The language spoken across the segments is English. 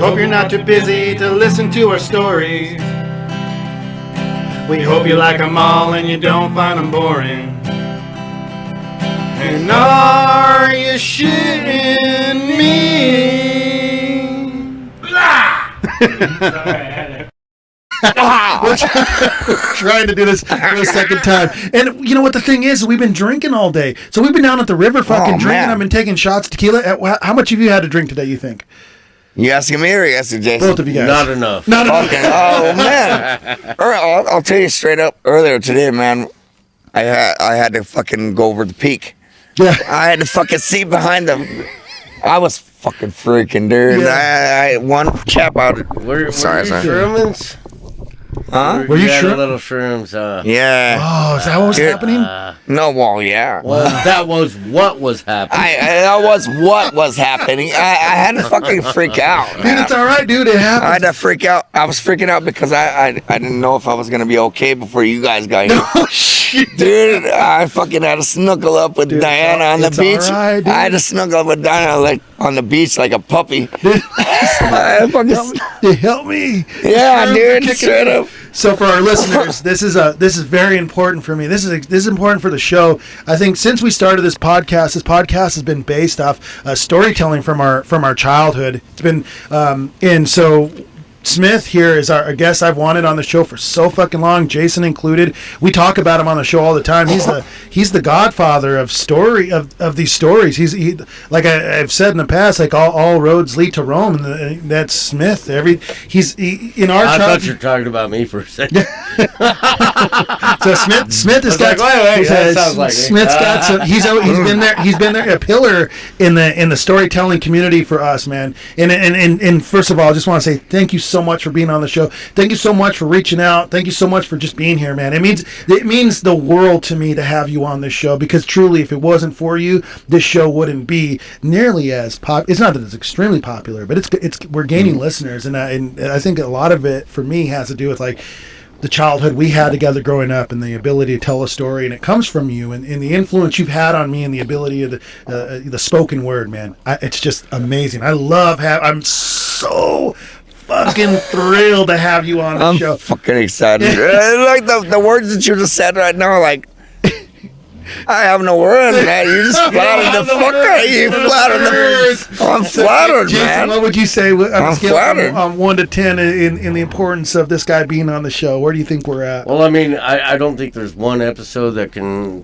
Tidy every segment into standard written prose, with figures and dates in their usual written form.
hope you're not too busy to listen to our stories. We hope you like them all and you don't find them boring. And are you shitting me? Blah! We're trying to do this for a second time. And you know what the thing is? We've been drinking all day. So we've been down at the river fucking drinking. Man. I've been taking shots of tequila. How much have you had to drink today, you think? You asking me or you asking Jason? Both of you guys. Not enough. Not enough. Okay. Oh, man. I'll tell you straight up. Earlier today, man, I had to fucking go over the peak. Yeah. I had to fucking see behind the... I was fucking freaking, dude. Yeah. I one chap out... Sorry. Shermans? Huh? Were you had sure? Little shrooms, Yeah. Oh, is that what was happening? No, well, yeah. Well, that was what was happening. That was what was happening. I had to fucking freak out, Dude, man. it's all right, dude. It happens. I had to freak out. I was freaking out because I didn't know if I was going to be okay before you guys got here. Oh, shit. Dude, I fucking had to snuggle up with Diana on the beach. All right, I had to snuggle up with Diana like on the beach like a puppy. Help me. Yeah, dude, straight up. So for our listeners, this is very important for me. This is important for the show. I think since we started this podcast has been based off storytelling from our childhood. It's been and so Smith here is our guest I've wanted on the show for so fucking long, Jason included. We talk about him on the show all the time. He's the godfather of these stories. He like I've said in the past, like all roads lead to Rome, and that's Smith. In our I thought you were talking about me for a second. So Smith has got. That sounds like Smith's got some. He's been there. He's been there, a pillar in the storytelling community for us, man. And first of all, I just want to say thank you so much for being on the show. Thank you so much for reaching out. Thank you so much for just being here, man. It means the world to me to have you on this show, because truly, if it wasn't for you, this show wouldn't be nearly as pop. It's not that it's extremely popular, but we're gaining listeners, and I think a lot of it for me has to do with like the childhood we had together growing up and the ability to tell a story, and it comes from you and the influence you've had on me and the ability of the spoken word, man. It's just amazing. I'm so fucking thrilled to have you on the show. I'm fucking excited. Like the words that you just said right now, like I have no words, man. You just flattered the fuck out of you. I'm flattered, Jason, man. what would you say on a scale flattered. on 1 to 10 in the importance of this guy being on the show? Where do you think we're at? Well, I mean, I don't think there's one episode that can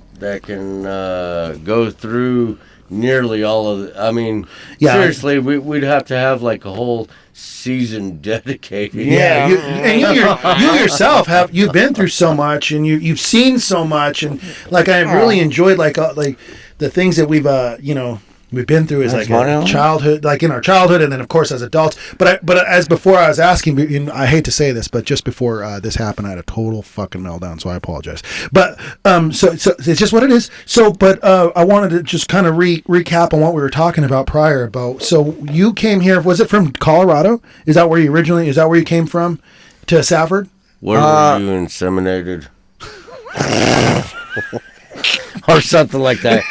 go through nearly all of it. I mean, seriously, we'd have to have like a whole season dedicated. Yeah, you yourself you've been through so much, and you've seen so much, and like I really enjoyed like the things that we've been through as like a childhood, like in our childhood, and then of course as adults. But as before I was asking, and I hate to say this, but just before this happened, I had a total fucking meltdown, so I apologize. But so it's just what it is. So, but I wanted to just kind of recap on what we were talking about prior. So you came here. Was it from Colorado? Is that where you came from to Safford? Where were you inseminated? Or something like that.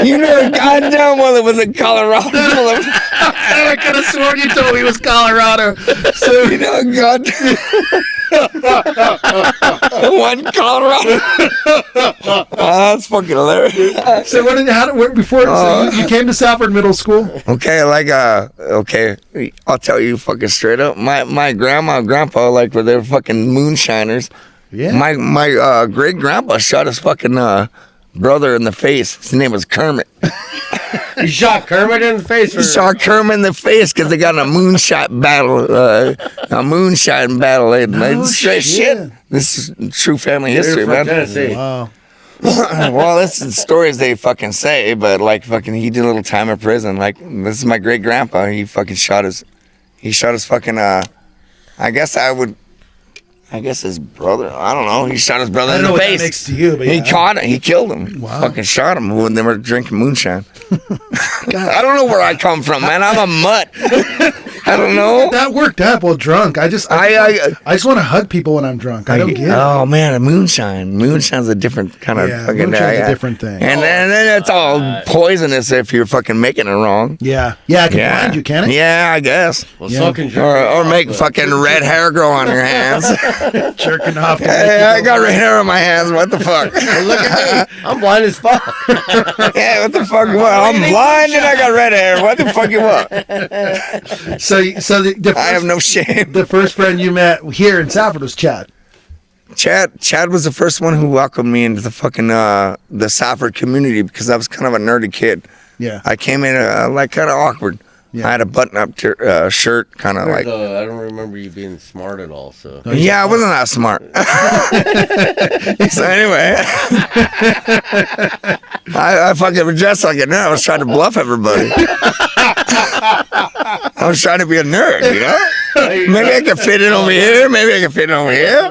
You know, goddamn well it was in Colorado. I could have sworn you told me it was Colorado. So you know, goddamn. One Colorado. That's fucking hilarious. So you came to Safford Middle School? Okay, I'll tell you fucking straight up. My grandma and grandpa, like, were they fucking moonshiners. Yeah. My great grandpa shot his fucking brother in the face. His name was Kermit. You shot Kermit in the face? He shot Kermit in the face because they got in a moonshot battle. Straight shit. This is true family history, man. Tennessee. Wow. Well, this is stories they fucking say, but like fucking he did a little time in prison. Like, this is my great grandpa. He shot his fucking I guess his brother. I don't know. He shot his brother in the face. I don't know what that makes to you, but he caught him. He killed him. Wow. Fucking shot him when they were drinking moonshine. I don't know where I come from, man. I'm a mutt. I don't know. That worked up while drunk. I just want to hug people when I'm drunk. I don't get it. Oh man, a moonshine. Moonshine's a different kind of fucking moonshine's a different thing. And then it's all poisonous if you're fucking making it wrong. Yeah, it can blind you, can it? Yeah, I guess. Well, so can or make fucking red hair grow on your hands. Jerking off. Yeah, I got red hair on my hands. What the fuck? Look at me. I'm blind as fuck. Yeah, what the fuck? I'm blind and I got red hair. What the fuck you want? So the I have no shame. The first friend you met here in Safford was Chad. Chad was the first one who welcomed me into the fucking the Safford community because I was kind of a nerdy kid. Yeah. I came in like kind of awkward. Yeah. I had a button-up shirt, kind of like. I don't remember you being smart at all. So. Yeah, I wasn't that smart. So anyway, I fucking dressed like a nerd. I was trying to bluff everybody. I was trying to be a nerd, you know. Maybe I could fit in over here. Maybe I could fit in over here.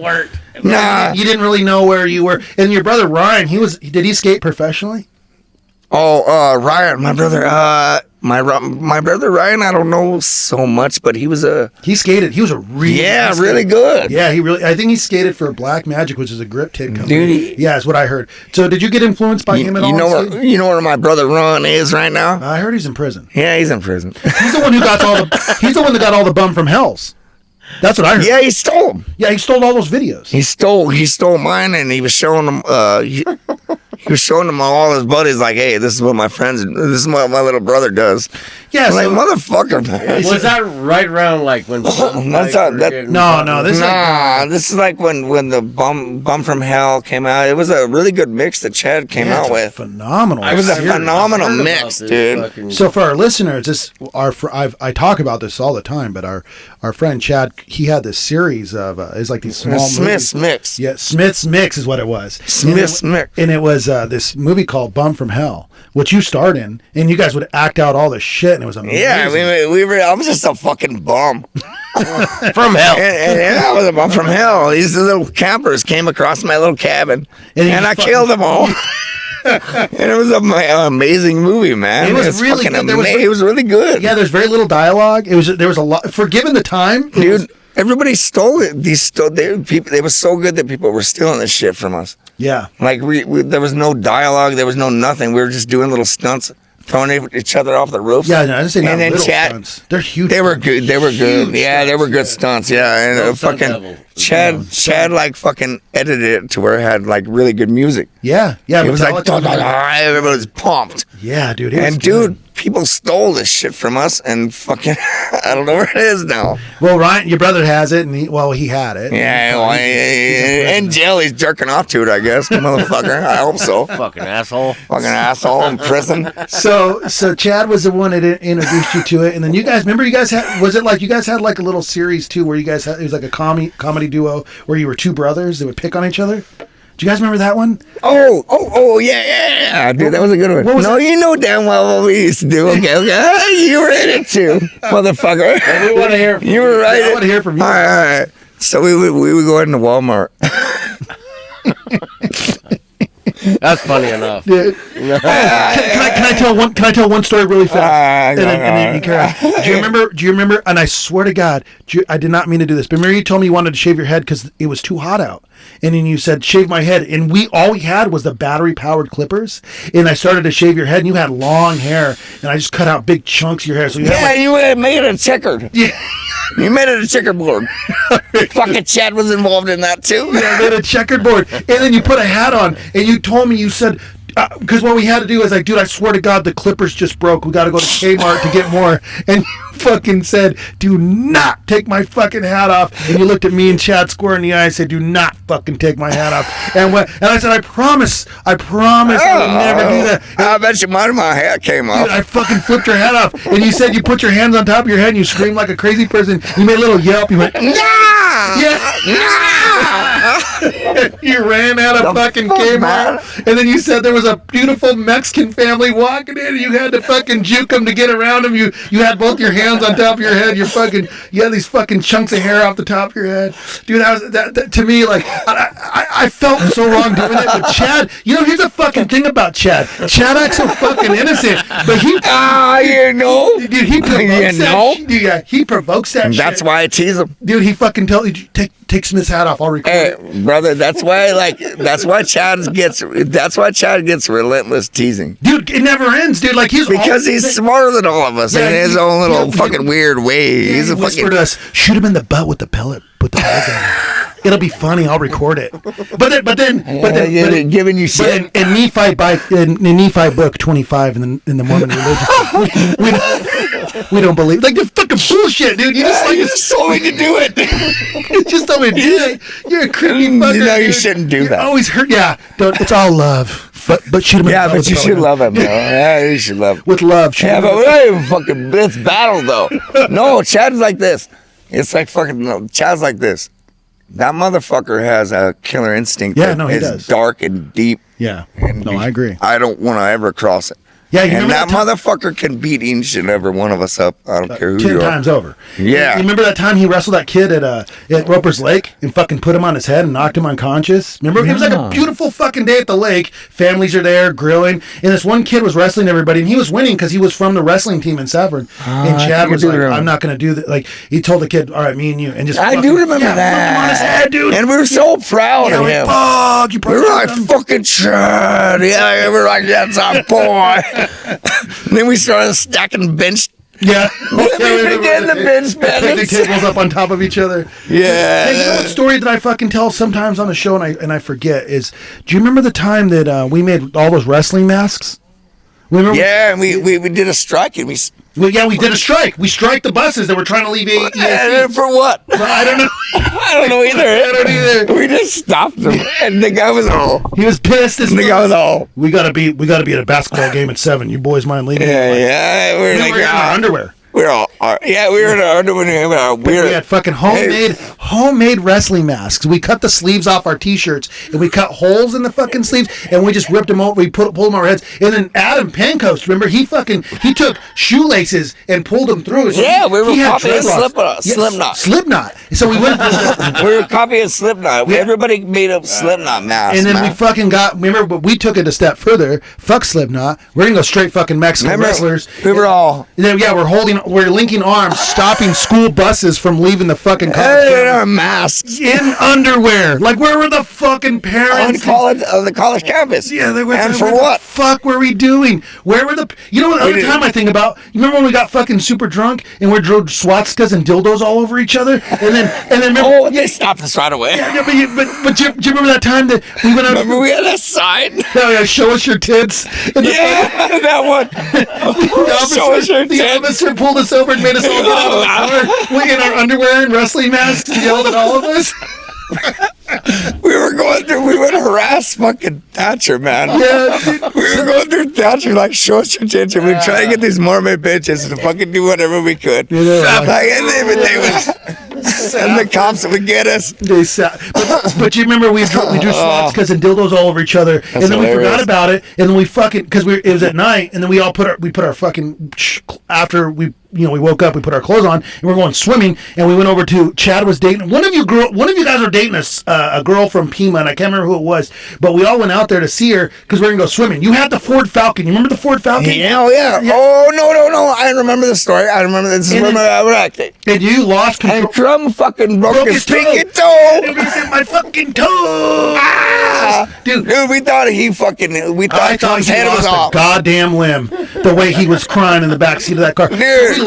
Nah, you didn't really know where you were. And your brother Ryan, did he skate professionally? Oh, Ryan, my brother. My brother Ryan, I don't know so much, but he skated. He was a really good. Yeah, I think he skated for Black Magic, which is a grip tape company. Dude, yeah, that's what I heard. So did you get influenced by him at all? You know where my brother Ron is right now? I heard he's in prison. Yeah, he's in prison. He's the one who got he's the one that got all the bum from Hells. That's what I heard. Yeah, he stole them. Yeah, he stole all those videos. He stole mine, and he was showing them. He was showing them all his buddies, like, "Hey, this is what my my little brother does." Yeah, like motherfucker. Was that right around like when? No. This is like when the bum from hell came out. It was a really good mix that Chad came out with. Phenomenal. It was a phenomenal mix, dude. So for our listeners, I talk about this all the time, but our friend Chad, he had this series of it's like these small Smith's movies. Mix. Yeah, Smith's Mix is what it was. Smith's Mix. And it was this movie called Bum from Hell, which you starred in, and you guys would act out all the shit, and it was amazing. Yeah, I was just a fucking bum. From hell. And I was a bum from hell. These little campers came across my little cabin, and I killed them all. And it was an amazing movie, man. It was really good. It was really good. Yeah, there's very little dialogue. There was a lot. For given the time, dude, everybody stole it. They were so good that people were stealing this shit from us. Yeah, like we there was no dialogue. There was no nothing. We were just doing little stunts. Throwing each other off the roofs. Yeah, no, I just say and then Chad, stunts. They're huge. They were good. They were good. Yeah, they were good stunts. Yeah, and fucking Chad like fucking edited it to where it had like really good music. Yeah. It was like everybody was pumped. Yeah, dude. Dude, people stole this shit from us, and fucking I don't know where it is now. Well, Ryan, your brother has it, and he had it. Yeah, in jail he's jerking off to it, I guess, motherfucker. I hope so. Fucking asshole in prison. So Chad was the one that introduced you to it, and then you guys had like a little series too, where you guys had, it was like a comedy duo where you were two brothers that would pick on each other. Do you guys remember that one? Oh, yeah, dude, that was a good one. No, you know damn well what we used to do. Okay, you were in it too, motherfucker. Well, we want to hear from you. Were right. I want to hear from you. All right. So we would go into Walmart. That's funny enough. Dude. Can I tell one story really fast? And then you carry on. Do you remember? And I swear to God, I did not mean to do this. But remember, you told me you wanted to shave your head because it was too hot out. And then you said, shave my head. And all we had was the battery-powered clippers. And I started to shave your head, and you had long hair. And I just cut out big chunks of your hair. So you made it checkered. Yeah. You made it a checkerboard. Fucking Chad was involved in that too. Yeah, I made a checkerboard. And then you put a hat on, and you told me, you said, because what we had to do is like, dude, I swear to God, the clippers just broke. We got to go to Kmart to get more. And you fucking said, do not take my fucking hat off. And you looked at me and Chad square in the eye and said, do not fucking take my hat off. And I said, I promise I would never do that. I bet you my hat came off. Dude, I fucking flipped your hat off. And you said you put your hands on top of your head and you screamed like a crazy person. You made a little yelp. You went, nah! Yeah. Nah! You ran out of fucking Kmart, and then you said there was a beautiful Mexican family walking in, and you had to fucking juke them to get around them. You had both your hands on top of your head. You had these fucking chunks of hair off the top of your head, dude. That to me, like, I felt so wrong doing it. But Chad, here's the fucking thing about Chad. Chad acts so fucking innocent, but he, dude, he provokes that. Yeah, he provokes that. That's why I tease him, dude. He fucking tells you, take Smith's hat off. I'll record it. Brother. That's why Chad gets relentless teasing. Dude, it never ends, dude. Like he's smarter than all of us in his own little fucking weird way. Yeah, he's a whispered to us, shoot him in the butt with the pellet. Put the pellet down. It'll be funny. I'll record it. But then, giving you shit. In Nephi book 25 in the Mormon religion, we don't believe. Like, this fucking bullshit, dude. You just told me to do it. You just told me to do it. You're a creepy fucker. You shouldn't do that. Always hurt. Yeah, it's all love. But shoot him. Yeah, but you should love him, bro. Yeah, you should love him. With love. Yeah, but we're not even fucking. It's battle though. No, Chad's like this. It's like fucking. No, Chad's like this. That motherfucker has a killer instinct. Yeah, no, he does. Dark and deep. Yeah. And no, I agree. I don't want to ever cross it. Yeah, and that motherfucker can beat each and every one of us up. I don't care who 10 you are. 10 times over. Yeah. You remember that time he wrestled that kid at Roper's Lake and fucking put him on his head and knocked him unconscious? Remember? Yeah. It was like a beautiful fucking day at the lake. Families are there grilling. And this one kid was wrestling everybody. And he was winning because he was from the wrestling team in Severn. And Chad was like, I'm not going to do that. Like, he told the kid, all right, me and you. And just I do remember that. Him on his head, dude. And we were so proud of him. We were like, fucking Chad. Yeah, we were like, that's our boy. And then we started stacking bench. Yeah. We began the bench picnic tables up on top of each other. Yeah. Hey, you know what story that I fucking tell sometimes on the show and I forget is, do you remember the time that we made all those wrestling masks? And we did a strike and we did a strike. We striked the buses that were trying to leave And for what? I don't know. I don't know either. We just stopped him, and the guy was all. He was pissed as the guy was all. We gotta be at a basketball game at 7. You boys mind leaving? Yeah. We were in our underwear. We were in our underwear. We had fucking homemade wrestling masks. We cut the sleeves off our t-shirts and we cut holes in the fucking sleeves and we just ripped them out. We pulled them on our heads. And then Adam Pancoast, remember, he took shoelaces and pulled them through. So we were copying Slipknot. Slipknot. So we went. We were copying Slipknot. Everybody made up Slipknot masks. And then we fucking remember, but we took it a step further. Fuck Slipknot. We're gonna go straight fucking Mexican wrestlers. We were all. We're linking arms, stopping school buses from leaving the fucking college. In our masks. In underwear. Like, where were the fucking parents? On the college campus. Yeah, they went. And for what? The fuck were we doing? Where were the... You know what other time I think about? You remember when we got fucking super drunk and we drove swastikas and dildos all over each other? And then remember... they stopped us right away. Yeah, but do you remember that time that we went out... Remember we had a sign? Yeah, show us your tits. That one. Show us your tits. The officer pulled us over and made us all get out of the car in our underwear and wrestling masks and yelled at all of us. We went to harass fucking Thatcher, man. Yeah, we were going through Thatcher, like, show us your tits. We were trying to get these Mormon bitches to fucking do whatever we could. And the cops would get us. But you remember we drew swastikas and dildos all over each other, and then we forgot about it, and then we fucking, because it was at night, and then we all put our fucking, after we woke up, we put our clothes on, and we're going swimming, and we went over to, Chad was dating, one of you guys were dating a girl from Pima, and I can't remember who it was, but we all went out there to see her, because we were going to go swimming. You had the Ford Falcon. You remember the Ford Falcon? Yeah. Oh, no. I remember the story. I remember this. And you lost control. And Crumb fucking broke his pinky toe. It was in my fucking toe. Dude, we thought Tom's head was off. Goddamn limb. The way he was crying in the backseat of that car. Dude. We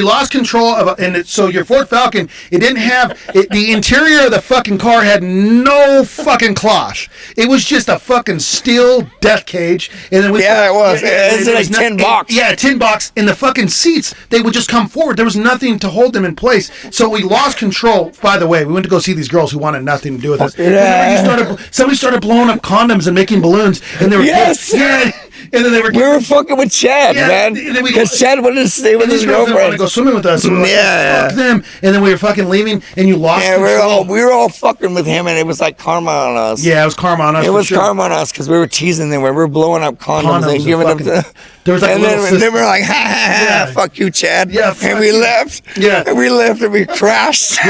lost control of, so your Ford Falcon, it didn't have, the interior of the fucking car had no fucking cloche. It was just a fucking steel death cage. And then it was. It's like a tin box. Yeah, a tin box. And the fucking seats, they would just come forward. There was nothing to hold them in place. So we lost control. By the way, we went to go see these girls who wanted nothing to do with us. Yeah. Somebody started blowing up condoms and making balloons. And they were yes. Yeah. And then they we were fucking with Chad, man. Because Chad wanted to stay with his girlfriend. Want to go swimming with us. And we're like, fuck them. And then we were fucking leaving, and you lost control. We were all fucking with him, and it was like karma on us. Yeah, it was karma on us. It was karma on us because we were teasing them. We were blowing up condoms and giving them to. There was like and then we were like, ha, fuck you, Chad. Yeah, and we left. Yeah. And we left and we crashed.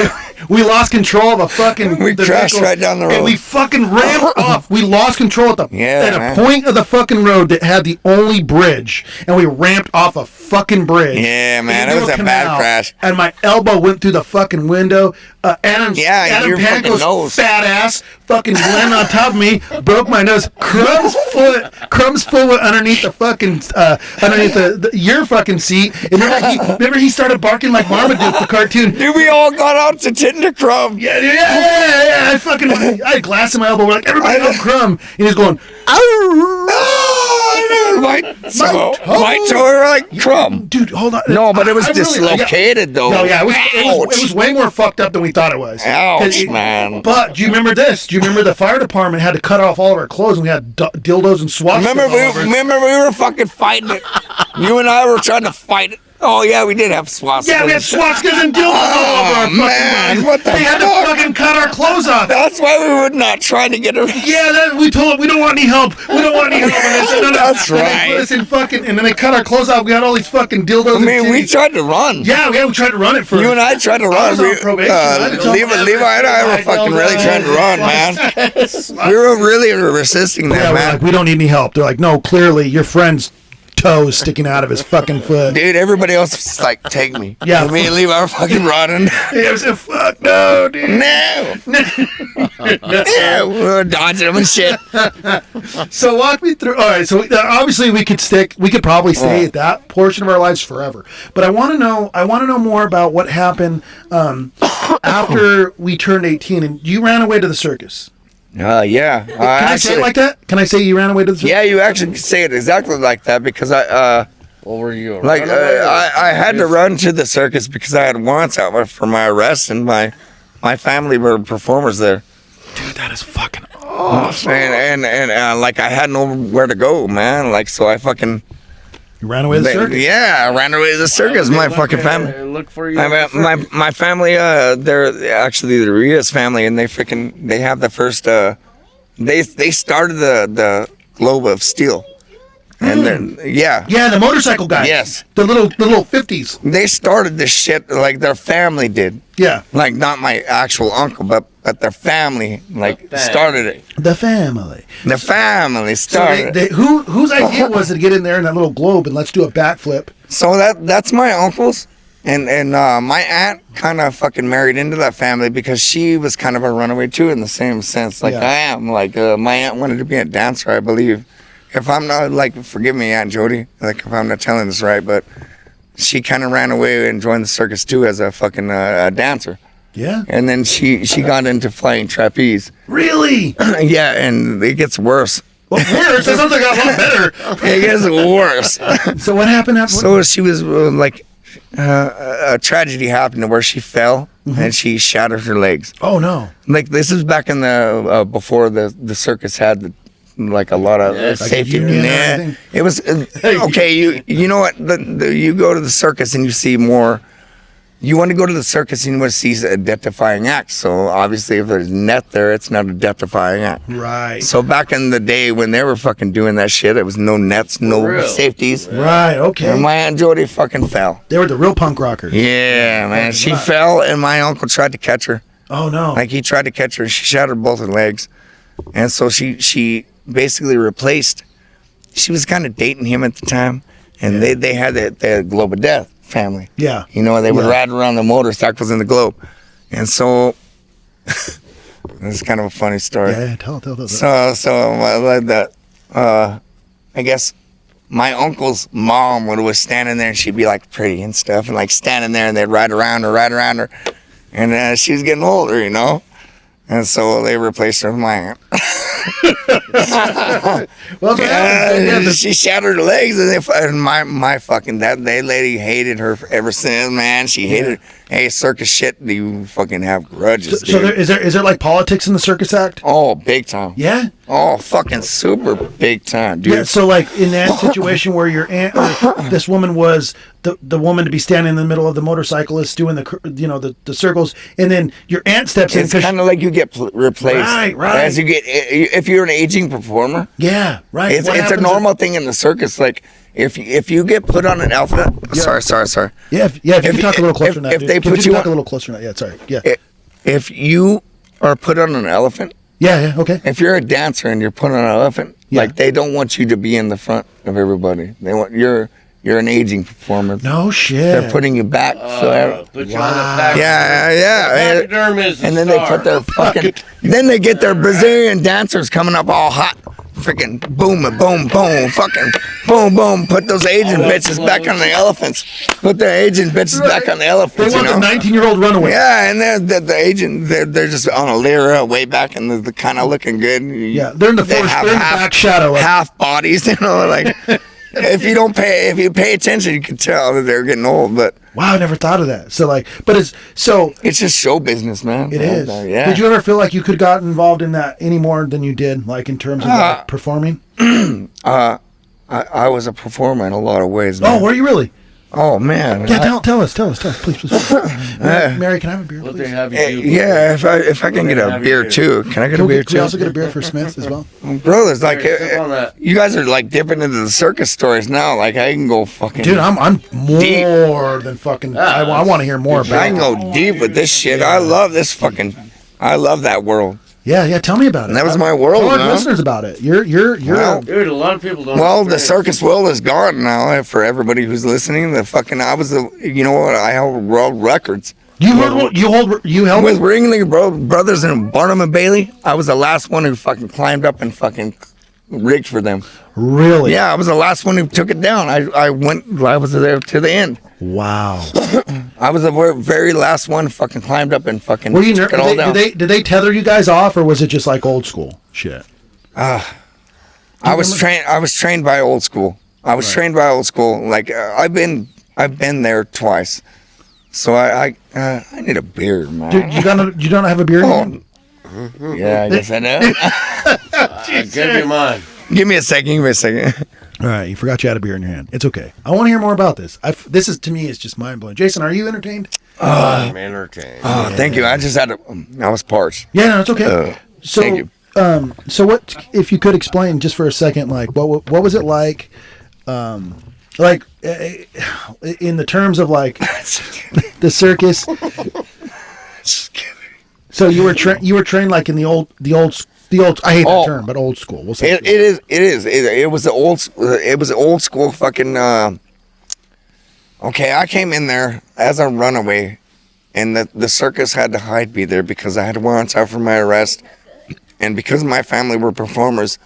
We lost control of a fucking. We crashed right down the road. And we fucking ramped off. We lost control at a point of the fucking road that had the only bridge, and we ramped off a fucking bridge. Yeah, man, it was a bad crash. And my elbow went through the fucking window. Adam Panko's fat ass fucking landed on top of me, broke my nose. Crumb's foot underneath the fucking underneath your fucking seat. And remember he started barking like Marmaduke, the cartoon. Dude, we all got out to Tinder Crumb. Yeah. I had glass in my elbow. We're like, everybody help Crumb. And he's going, my toe were like Crumb. Dude, hold on. No, but it was dislocated though. No, yeah, it was way more fucked up than we thought it was. Ouch, man. But do you remember this? Do you remember the fire department had to cut off all of our clothes and we had dildos and swastikas? Remember we were fucking fighting it. You and I were trying to fight it. Oh, yeah, we did have swastikas. Yeah, we had swastikas and dildos all over our fucking bodies. What the They had to fucking cut our clothes off. That's why we were not trying to get arrested. Yeah, we told them we don't want any help. We don't want any help. And they said, no. That's right. And they put us in fucking, and then they cut our clothes off. We had all these fucking dildos. I mean, we tried to run. Yeah, we tried to run it first. You and I tried to run. I was on probation. Levi and I were fucking really trying to run, man. We were really resisting that, man. Like, we don't need any help. They're like, no, clearly your friend's toe sticking out of his fucking foot. Dude, everybody else was like, take me. Yeah. Me and Levi were fucking running. Yeah, I said, fuck no, dude. No. Yeah, we were dodging them and shit. So walk me through. All right, so obviously we could probably stay at that portion of our lives forever. But I want to know more about what happened after we turned 18 and you ran away to the circus. Yeah. Can I say it like that? Can I say you ran away to the circus? Yeah, you actually can say it exactly like that because what were you? I had to run to the circus because I had warrants out for my arrest and my family were performers there. Dude, that is fucking awesome. And like I had nowhere to go, man. Like so I fucking. You ran away to the circus? Yeah, I ran away to the circus. My fucking family. Look for you. My family. They're actually the Rios family, and they have the first. They started the Globe of Steel, and then the motorcycle guys. Yes, the little 50s. They started this shit like their family did. Yeah, like not my actual uncle, but their family started it. The family started. So whose idea was it to get in there in that little globe and let's do a backflip? So that's my uncle's, and my aunt kind of fucking married into that family because she was kind of a runaway too in the same sense like I am. Like my aunt wanted to be a dancer, I believe. If I'm not forgive me, Aunt Jody, if I'm not telling this right, but she kind of ran away and joined the circus too as a fucking dancer. Yeah. And then she got into flying trapeze. Really? Yeah, and it gets worse. Well, worse? It sounds like a lot better. It gets worse. So what happened after? So she was a tragedy happened where she fell and she shattered her legs. Oh no! This is back in the before the circus had a lot of safety. It was okay. You know what? You go to the circus and you see more. You want to go to the circus and you want to see a death-defying act. So obviously, if there's net there, it's not a death-defying act. Right. So back in the day when they were fucking doing that shit, it was no nets, no safeties. Right. Okay. And my Aunt Jody fucking fell. They were the real punk rockers. Yeah, man. She fell, and my uncle tried to catch her. Oh no! He tried to catch her, and she shattered both her legs. And so she basically replaced. She was kind of dating him at the time, and they had the Globe of Death family. Yeah. They would ride around the motorcycles in the Globe. And so this is kind of a funny story. Yeah, tell. So I guess my uncle's mom was standing there and she'd be pretty and stuff and standing there and they'd ride around her. And she was getting older, And so they replaced her with my aunt. Well, she shattered her legs, and my fucking that lady hated her ever since, man. She hated her, hey, circus shit, you fucking have grudges. So is there like politics in the circus act? Oh, big time. Yeah. Oh, fucking super big time, dude. Yeah. So like in that situation where your aunt or this woman was the woman to be standing in the middle of the motorcyclist doing the circles, and then your aunt steps in. It's kind of like you get replaced. Right. As you get, if you're an aging performer. Yeah. Right. It's a normal thing in the circus. Like if you get put on an elephant. Yeah. Sorry. Yeah. If you can talk a little closer to that. If they put you talk a little closer to that. Yeah. Sorry. Yeah. If you are put on an elephant. Yeah. Okay. If you're a dancer and you're put on an elephant, like they don't want you to be in the front of everybody. They want you're an aging performer. No shit. They're putting you back. Put you on the back. Yeah. And then they put their fucking. Then they get their Brazilian dancers coming up all hot. Freaking boom, boom, boom, fucking boom, boom. Put those Asian bitches back on the elephants. Put the Asian bitches back on the elephants. They want the 19-year-old runaway. Yeah, and the Asian, they're just on a lyra way back and they're kind of looking good. Yeah, they're in the forest, they're in the back shadow. Half bodies, like. If you pay attention, you can tell that they're getting old. But wow, I never thought of that. So it's just show business, man. It is. Yeah. Did you ever feel like you could have gotten involved in that any more than you did, like in terms of like, performing? I was a performer in a lot of ways, man. Oh, were you really? Oh man. Yeah, tell us, please. Mary, can I have a beer, please? Yeah, if I can get a beer too. Can I get a beer too? Can we also get a beer for Smith as well? Brothers, like you guys are like dipping into the circus stories now. Like I can go fucking. Dude, I'm more than fucking. I want to hear more about. I can go deep with this shit. Yeah. I love this fucking. I love that world. Yeah. Tell me about it. And that was my world. Tell our listeners about it. You're. Well, dude, a lot of people don't. Well, the circus world is gone now. For everybody who's listening, I was I held world records. You held with Ringling Brothers and Barnum and Bailey. I was the last one who fucking climbed up and fucking rigged for them. Really? Yeah, I was the last one who took it down. I was there to the end. Wow. I was the very last one fucking climbed up and fucking took it all down. Did they tether you guys off, or was it just like old school shit? I was trained by old school. Trained by old school. Like I've been there twice. So I need a beer, man. Dude, you don't have a beer? Yeah, I guess I know. Give me mine. Give me a second. All right, you forgot you had a beer in your hand. It's okay. I want to hear more about this. This is, to me, it's just mind blowing. Jason, are you entertained? I'm entertained. Oh, yeah. Thank you. I just had I was parched. Yeah, no, it's okay. Thank you. So what, if you could explain just for a second, like what was it like, in the terms of like the circus? So you were trained like in the old. I hate that term, but old school. We'll say it is. It was the old school fucking. Okay, I came in there as a runaway, and the circus had to hide me there because I had warrants out for my arrest, and because my family were performers,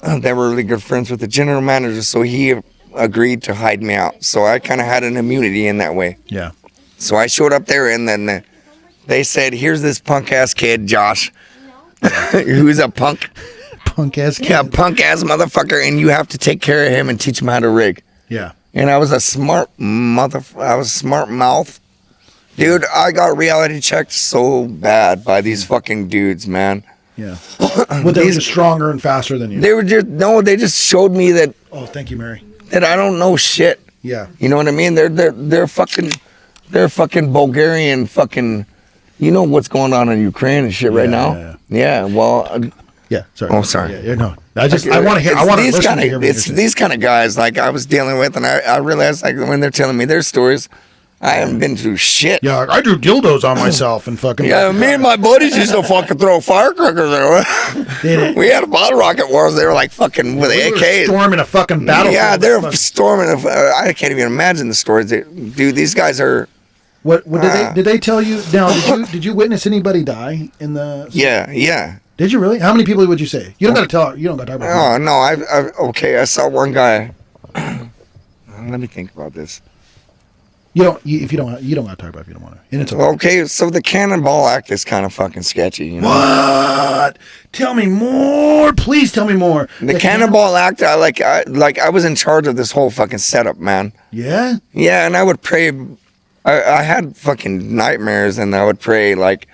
they were really good friends with the general manager, so he agreed to hide me out. So I kind of had an immunity in that way. Yeah. So I showed up there, and then they said, "Here's this punk ass kid, Josh." Who's a punk ass kid. Yeah, punk ass motherfucker, and you have to take care of him and teach him how to rig. Yeah. And I was a smart mouth. Dude, I got reality checked so bad by these fucking dudes, man. Yeah. Well, they were just stronger and faster than you. They just showed me that. Oh, thank you, Mary. That I don't know shit. Yeah. You know what I mean? They're fucking Bulgarian fucking. You know what's going on in Ukraine and shit right now? Yeah. Well. Yeah. Sorry. Oh, sorry. Yeah. No. I want to hear. I want to listen to hear. It's these kind of guys like I was dealing with, and I realized like when they're telling me their stories, I haven't been through shit. Yeah. I drew dildos on myself and fucking. Yeah. Me and my buddies used to fucking throw firecrackers there. We had bottle rocket wars. They were like fucking with AKs. Storming a fucking battle. Yeah. They're storming. I can't even imagine the stories. Dude, these guys are. What did they tell you? Now, did you witness anybody die in the? Yeah. Did you really? How many people would you say? You don't got to tell. You don't got to talk about. Oh no, okay. I saw one guy. Let me think about this. You don't got to talk about it if you don't want to. And it's okay. Okay, so the Cannonball Act is kind of fucking sketchy. You know? What? Tell me more, please. Tell me more. The Cannonball Act. I was in charge of this whole fucking setup, man. Yeah. Yeah, and I would pray I had fucking nightmares, and I would pray like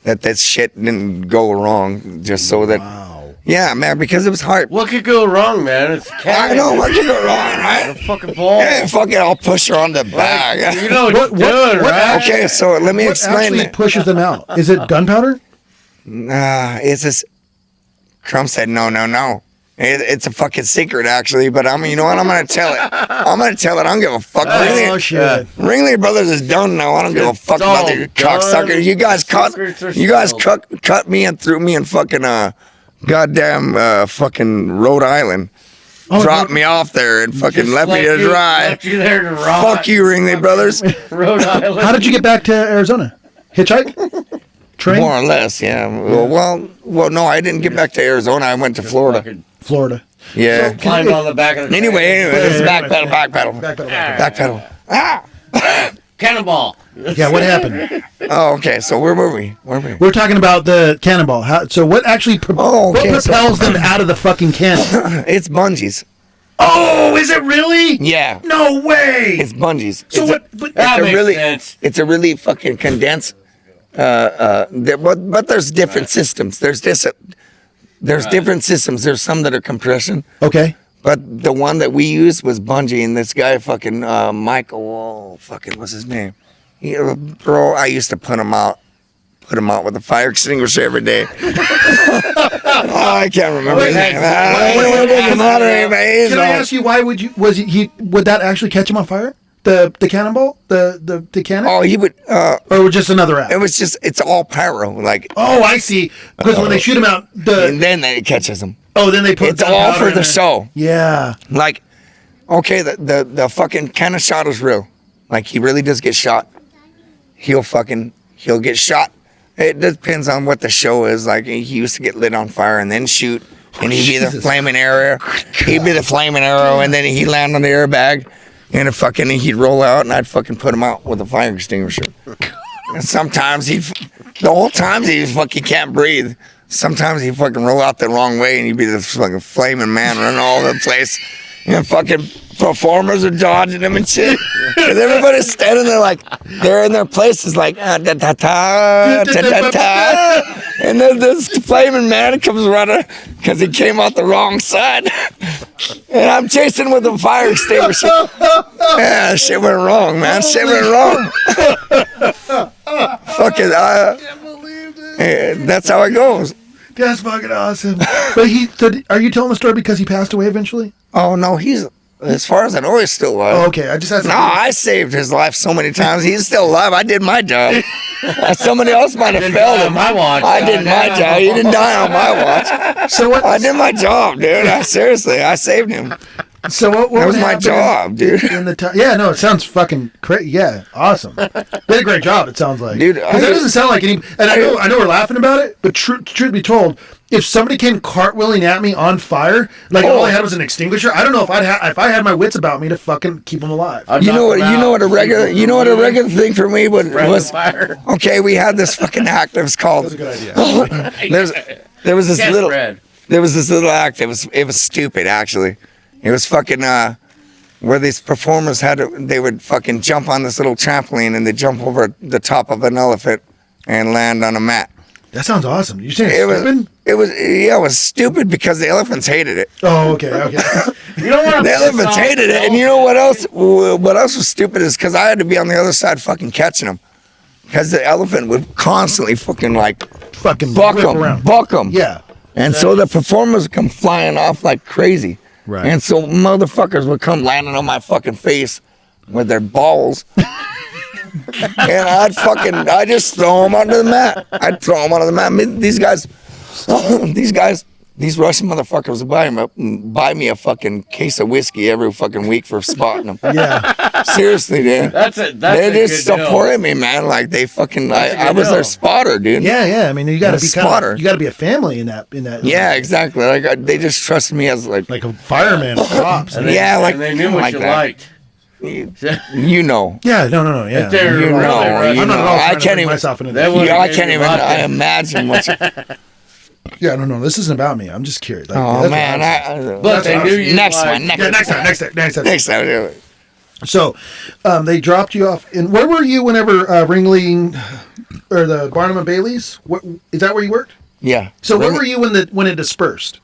that shit didn't go wrong, just so that. Wow. Yeah, man, because it was hard. What could go wrong, man? It's cat. I know what could go wrong, right? The fucking ball. Hey, fuck it, I'll push her on the back. You know what you're doing, right? Okay, so let me explain What it. actually pushes them out? Is it gunpowder? It's this. Crumb said no. It's a fucking secret, actually. But you know what? I'm gonna tell it. I don't give a fuck. Oh shit! Ringling Brothers is done now. I don't give a fuck about the cocksucker. You guys cut me and threw me in fucking goddamn fucking Rhode Island. Dropped me off there and fucking left me to dry. Left you there to rot. Fuck you, Ringling Brothers. Rhode Island. How did you get back to Arizona? Hitchhike? Train? More or less, yeah. Well, no, I didn't get back to Arizona. I went to Florida. Florida. Yeah. Climbed on the back of the Anyway, this is backpedal. Ah! Cannonball. Yeah, what happened? Oh, okay. So where were we? We're talking about the cannonball. So what actually what propels them out of the fucking cannon? It's bungees. Oh, is it really? Yeah. No way. It's bungees. So it's what? But That makes sense. It's a really fucking condensed. But there's different systems. There's different systems. There's some that are compression. okay. But the one that we used was bungee, and this guy fucking Michael, what's his name? Bro, I used to put him out with a fire extinguisher every day. I can't remember his name. It doesn't matter. Can I ask you why would that actually catch him on fire? The cannonball, the cannon. Oh, he would. Or just another app. It's all pyro. Like. Oh, I see. Because when they shoot him out, and then it catches him. Oh, then they put. It's all for the show. Yeah. Like, okay, the fucking cannon shot is real. Like, he really does get shot. He'll get shot. It depends on what the show is. Like, he used to get lit on fire and then shoot, and he'd be the flaming arrow. He'd be the flaming arrow, and then he'd land on the airbag, and he'd roll out, and I'd fucking put him out with a fire extinguisher. And sometimes the whole time he fucking can't breathe. Sometimes he'd fucking roll out the wrong way, and he'd be the fucking flaming man running all over the place. And fucking performers are dodging him and shit. Because everybody's standing there like, they're in their places like, ta-ta-ta, ta-ta-ta. And then this flaming man comes running because he came out the wrong side. And I'm chasing with a fire extinguisher. Yeah, shit went wrong, man. Shit went wrong. Fucking, that's how it goes. That's fucking awesome. But are you telling the story because he passed away eventually? Oh, no, as far as I know, he's still alive. Oh, okay, I just had No, I saved his life so many times. He's still alive. I did my job. Somebody else might have failed him. My watch. I did my job. He didn't die on my watch. So what? I did my job, dude. Seriously, I saved him. So what That was my job, dude. Yeah, no, it sounds fucking crazy. Yeah, awesome. Did a great job. It sounds like, Dude, because that doesn't sound like any. And I know we're laughing about it, but truth be told, if somebody came cartwheeling at me on fire, like all I had was an extinguisher, I don't know if if I had my wits about me to fucking keep them alive. You know what a regular thing for me was. Fire. Okay, we had this fucking act. It was called. That was a good idea. There was this little. Red. There was this little act. It was stupid, actually. It was fucking where these performers they would fucking jump on this little trampoline and they jump over the top of an elephant and land on a mat. That sounds awesome. You saying it's stupid? It was stupid because the elephants hated it. Oh, okay. You don't want The elephants hated it, and you know what else? What else was stupid is because I had to be on the other side fucking catching them, because the elephant would constantly fucking buck them. Yeah. And so the performers would come flying off like crazy. Right. And so motherfuckers would come landing on my fucking face with their balls. And I'd just throw them onto the mat. I mean, these Russian motherfuckers would buy me a fucking case of whiskey every fucking week for spotting them. Yeah. Seriously, dude. They just good supported me, man. Like they fucking, I was their spotter, dude. Yeah. I mean, you got to be spotter. You got to be a family in that. Yeah, exactly. Like they just trusted me as like a fireman, cops. And they knew what you liked. You know. Yeah, no, yeah. You know. I'm not at all I trying to can't bring even. myself into That this. would- I can't even imagine what. Yeah, no, this isn't about me. I'm just curious. Like, Oh that's man! what I was- But they knew you Next liked- one. Yeah, next time. Next time. So, they dropped you off. And where were you whenever Ringling or the Barnum and Bailey's? Is that where you worked? Yeah. So where were you when it dispersed?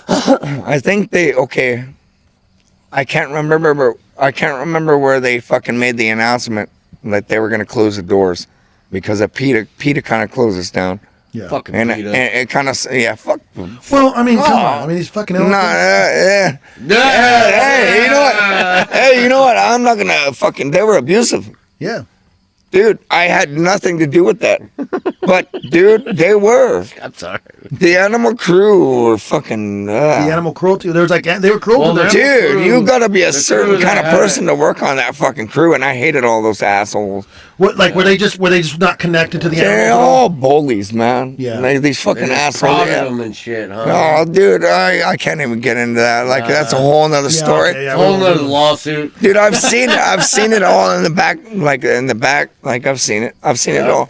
I think I can't remember where they fucking made the announcement that they were going to close the doors because of PETA kind of closed us down. Yeah. Fucking And PETA. it kind of, yeah, fuck. Well, I mean, come on. I mean, these fucking elephants. Hey, you know what? Hey, you know what? I'm not going to fucking, they were abusive. Yeah. Dude, I had nothing to do with that. But, dude, they were. I'm sorry. The animal crew were fucking. The animal cruelty. There was like they were cruel to them. Dude, you gotta be a certain kind of person to work on that fucking crew, and I hated all those assholes. What like were they just not connected to the They're animals? all bullies, man. Yeah. Like, these fucking assholes. Prodded them and shit, huh? Oh, dude, I can't even get into that. Like that's a whole nother story. Okay, yeah, Whole nother lawsuit. Dude, I've seen it. I've seen it all in the back. Like in the back. Like I've seen it. I've seen it all.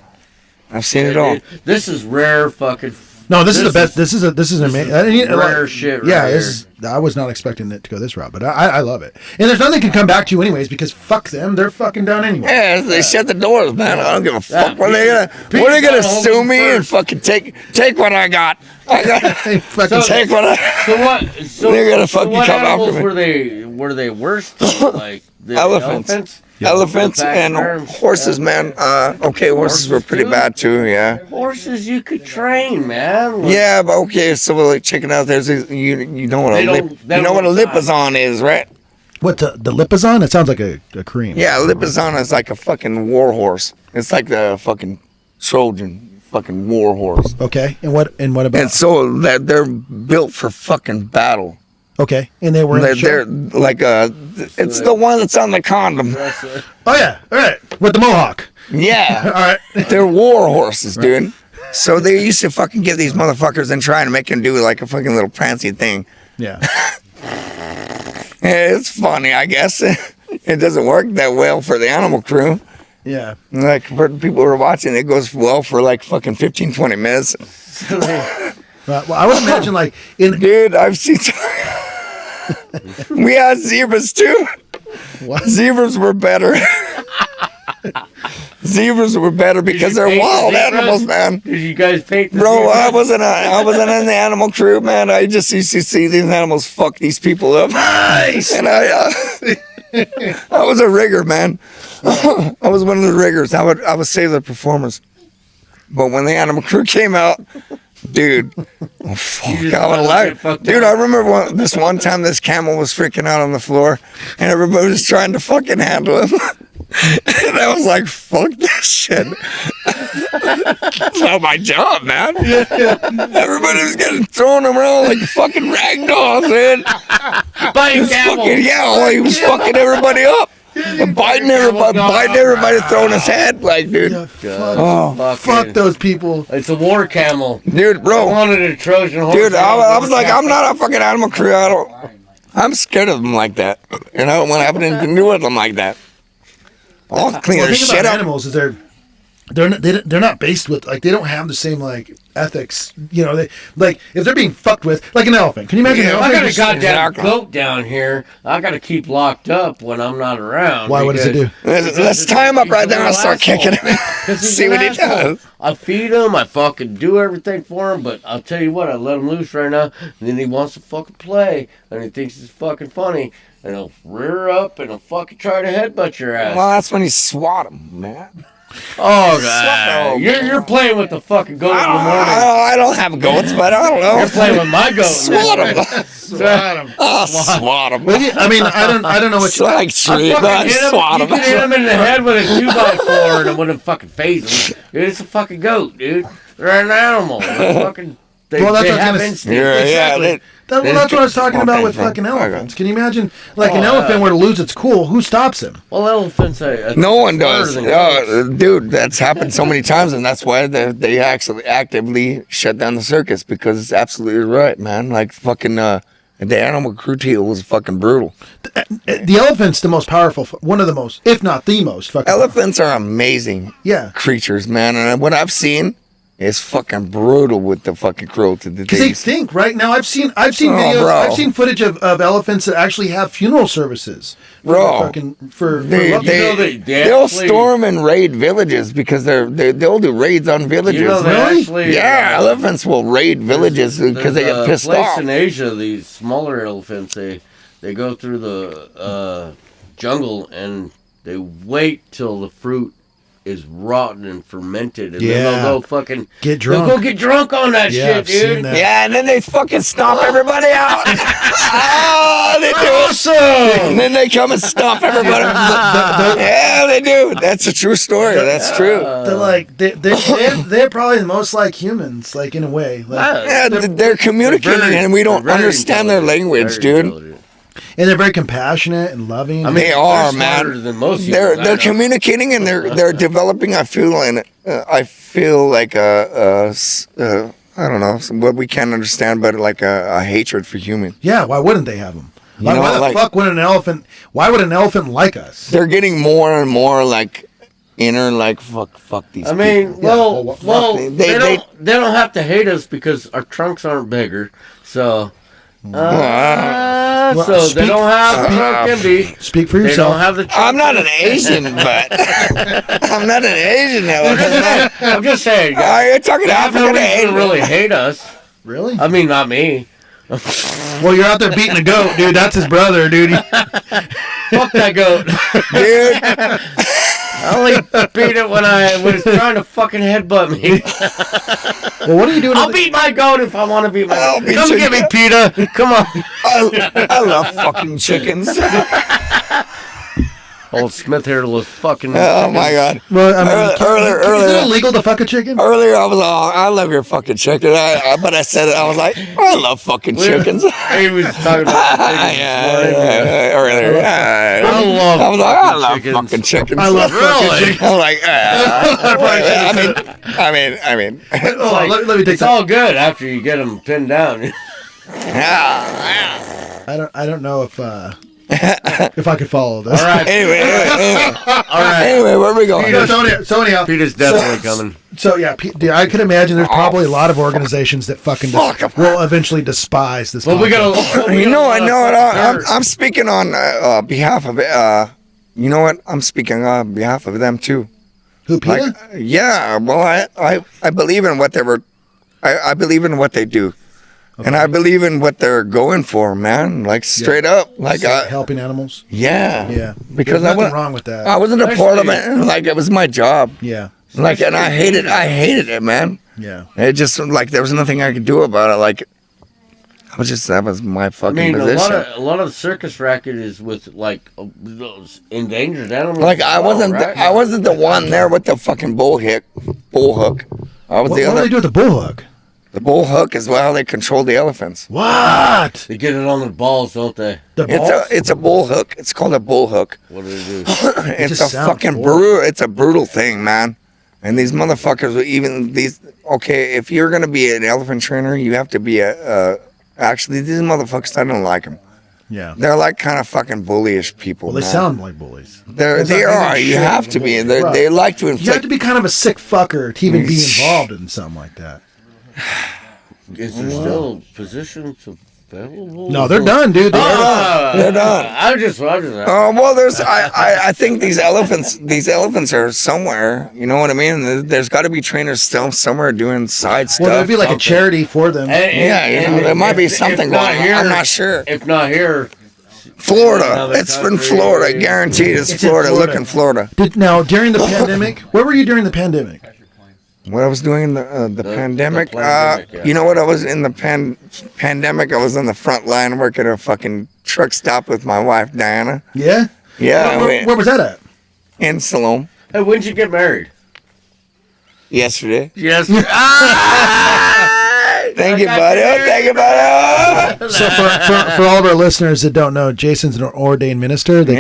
I've seen it all. Dude, this is rare fucking. No, this is the best. This is amazing. Rare shit. Yeah, here. I was not expecting it to go this route, but I love it. And there's nothing can come back to you anyways because fuck them, they're fucking done anyway. Yeah, they shut the doors, man. I don't give a fuck. What are they gonna sue me and fucking take what I got? I got Fucking take what I. So what? So, They're gonna so fucking what come after animals me. were they worse? Like the Elephants. Elephants and horses, man. Okay, horses were pretty bad too. Yeah. Horses you could train, man. Yeah, but okay. So like, check it out. There's you know what a lipizan is, right? What the lipizan? It sounds like a cream. Yeah, lipizan is like a fucking war horse. It's like the fucking Trojan fucking war horse. Okay, and what about? And so that they're built for fucking battle. Okay, and they were in the show? They're like it's the one that's on the condom. Oh yeah, all right, with the mohawk. Yeah, All right. they're war horses, dude. So they used to fucking get these motherfuckers and try to make them do like a fucking little prancy thing. Yeah. It's funny, I guess. It doesn't work that well for the animal crew. Yeah. Like for the people who are watching, it goes well for like fucking 15, 20 minutes. Well, I would imagine like Dude, I've seen. We had zebras too. What? Zebras were better. Zebras were better because they're wild animals, man. Did you guys paint the Bro, zebras? I wasn't in the animal crew, man. I just used to see these animals fuck these people up. Nice. And I was a rigger, man. I was one of the riggers. I would save the performers. But when the animal crew came out, dude, oh, fuck, I would like, dude, I remember this one time this camel was freaking out on the floor and everybody was trying to fucking handle him. And I was like, fuck this shit. That's not my job, man. Everybody was getting thrown around like fucking rag dolls, man. By a camel. He was fucking everybody up. And biting everybody, throwing his head, like, dude. Yeah, fuck those people. It's a war camel. Dude, bro. I wanted a Trojan horse. Dude, I was like, I'm not a fucking animal crew. I'm scared of them like that. And I don't want to have anything to do with them like that. I'll clean their thing shit about up. animals is they're not based with like they don't have the same like ethics. You know, they like if they're being fucked with like an elephant. Can you imagine? An I elephant got a goddamn Exactly. goat down here. I got to keep locked up when I'm not around. Why? What does it do? Let's tie him up right now and start kicking him. See what he does. I feed him. I fucking do everything for him. But I'll tell you what, I let him loose right now. And then he wants to fucking play. And he thinks it's fucking funny. And he'll rear up and he'll fucking try to headbutt your ass. Well, that's when you swat him, man. Oh, God. You're playing with the fucking goat in the morning. I don't have goats, but I don't know. You're playing with my goat. Swat him. Swat 'em. Oh, swat him. I mean, I don't know what you. Like tree, You but swat can him. hit him in the head with a 2x4 and it wouldn't fucking phase him. Dude, it's a fucking goat, dude. They're an animal. They're fucking, they Well, that's what I have was gonna instinct. Yeah. That's what I was talking about with fucking elephants. Can you imagine, like an elephant were to lose its cool? Who stops him? Well, elephants. No one does. Dude, that's happened so many times, and that's why they actually actively shut down the circus, because it's absolutely right, man. Like, fucking, the animal cruelty was fucking brutal. The elephant's the most powerful, one of the most, if not the most fucking Elephants are amazing Yeah. creatures, man. And what I've seen It's fucking brutal with the fucking cruelty that Because they think right now. I've seen videos. bro. I've seen footage of elephants that actually have funeral services. Bro, they'll storm and raid villages because they'll do raids on villages. You know, Really? Elephants will raid villages because they get pissed off. In Asia, these smaller elephants, they go through the jungle and they wait till the fruit is rotten and fermented, and then they'll go fucking get drunk. They'll go get drunk on that shit, dude. Yeah, and then they fucking stomp everybody out. They do awesome. And then they come and stomp everybody. Yeah, they do. That's a true story. That's true. They're like they're probably the most like humans, like in a way. Like, yeah, they're communicating, and we don't understand their language, dude. And they're very compassionate and loving. I mean, they are, man. Than most they're communicating and they're developing. I feel like I don't know what we can't understand, but like a hatred for humans. Yeah, why wouldn't they have them? Why the fuck would an elephant? Why would an elephant like us? They're getting more and more like inner, like fuck these. I mean, people. they don't have to hate us because our trunks aren't bigger, so. So they don't have Speak for yourself. They don't have the I'm not an Asian, but I'm not an Asian elephant. I'm just saying. You're talking to African Asian really hate us. Really? I mean, not me. Well, you're out there beating a goat, dude. That's his brother, dude. Fuck that goat, dude. I only beat it when I was trying to fucking headbutt me. Well, what are you doing? I'll beat my goat if I want to beat my goat. Come get me, Peter. Come on. I love fucking chickens. Old Smith here was fucking. Oh my god. Well, I mean, earlier, is it illegal to fuck a chicken? Earlier, I was like, I love your fucking chicken. But I said it. I was like, I love fucking chickens. He was talking about earlier. I was like, I love fucking chickens. I love fucking chickens. I'm like, I mean. Let me take it's all good after you get them pinned down. I don't know if I could follow this. All right. Anyway. All right. Anyway, where are we going? So anyhow, Peter's definitely coming. So yeah, I could imagine there's probably a lot of organizations that fucking will eventually despise this. Well, we gotta. I know. I'm speaking on behalf of it. You know what? I'm speaking on behalf of them too. Who, Peter? Like, yeah. Well, I believe in what they were. I believe in what they do. Okay. And I believe in what they're going for, man. Like straight up, like helping animals. Yeah, because there's nothing wrong with that. I wasn't a part of it. Like it was my job. Yeah, like and I hated it, man. Yeah, it just like there was nothing I could do about it. Like that was my fucking position. A lot of the circus racket is with like those endangered animals. Like I wasn't the one there with the fucking bull hook. I was the other. What do they do with the bull hook? The bull hook is how they control the elephants. What? They get it on their balls, don't they? It's a bull hook. It's called a bull hook. What do they do? It's a fucking brutal. It's a brutal thing, man. And these motherfuckers, if you're gonna be an elephant trainer, you have to be actually, these motherfuckers, I don't like them. Yeah. They're like kind of fucking bullyish people. Well, they sound like bullies. They are. You have to be. They like to inflict. You have to be kind of a sick fucker to even be involved in something like that. Is there still positions available? No, they're done, dude. They're done. I just. Well, there's. I think these elephants are somewhere. You know what I mean? There's got to be trainers still somewhere doing side stuff. Well, there'd be like a charity for them. There might be something going on. I'm not sure. If not here. Florida. It's from Florida. Guaranteed it's Florida. Look in Florida. Now, during the pandemic, where were you during the pandemic? What I was doing in the pandemic? You know what? I was in the pandemic. I was on the front line working at a fucking truck stop with my wife, Diana. Yeah? Yeah. Where was that at? In Salome. Hey, when did you get married? Yesterday. Yes. Thank you, buddy. Thank you, buddy. So for all of our listeners that don't know, Jason's an ordained minister. He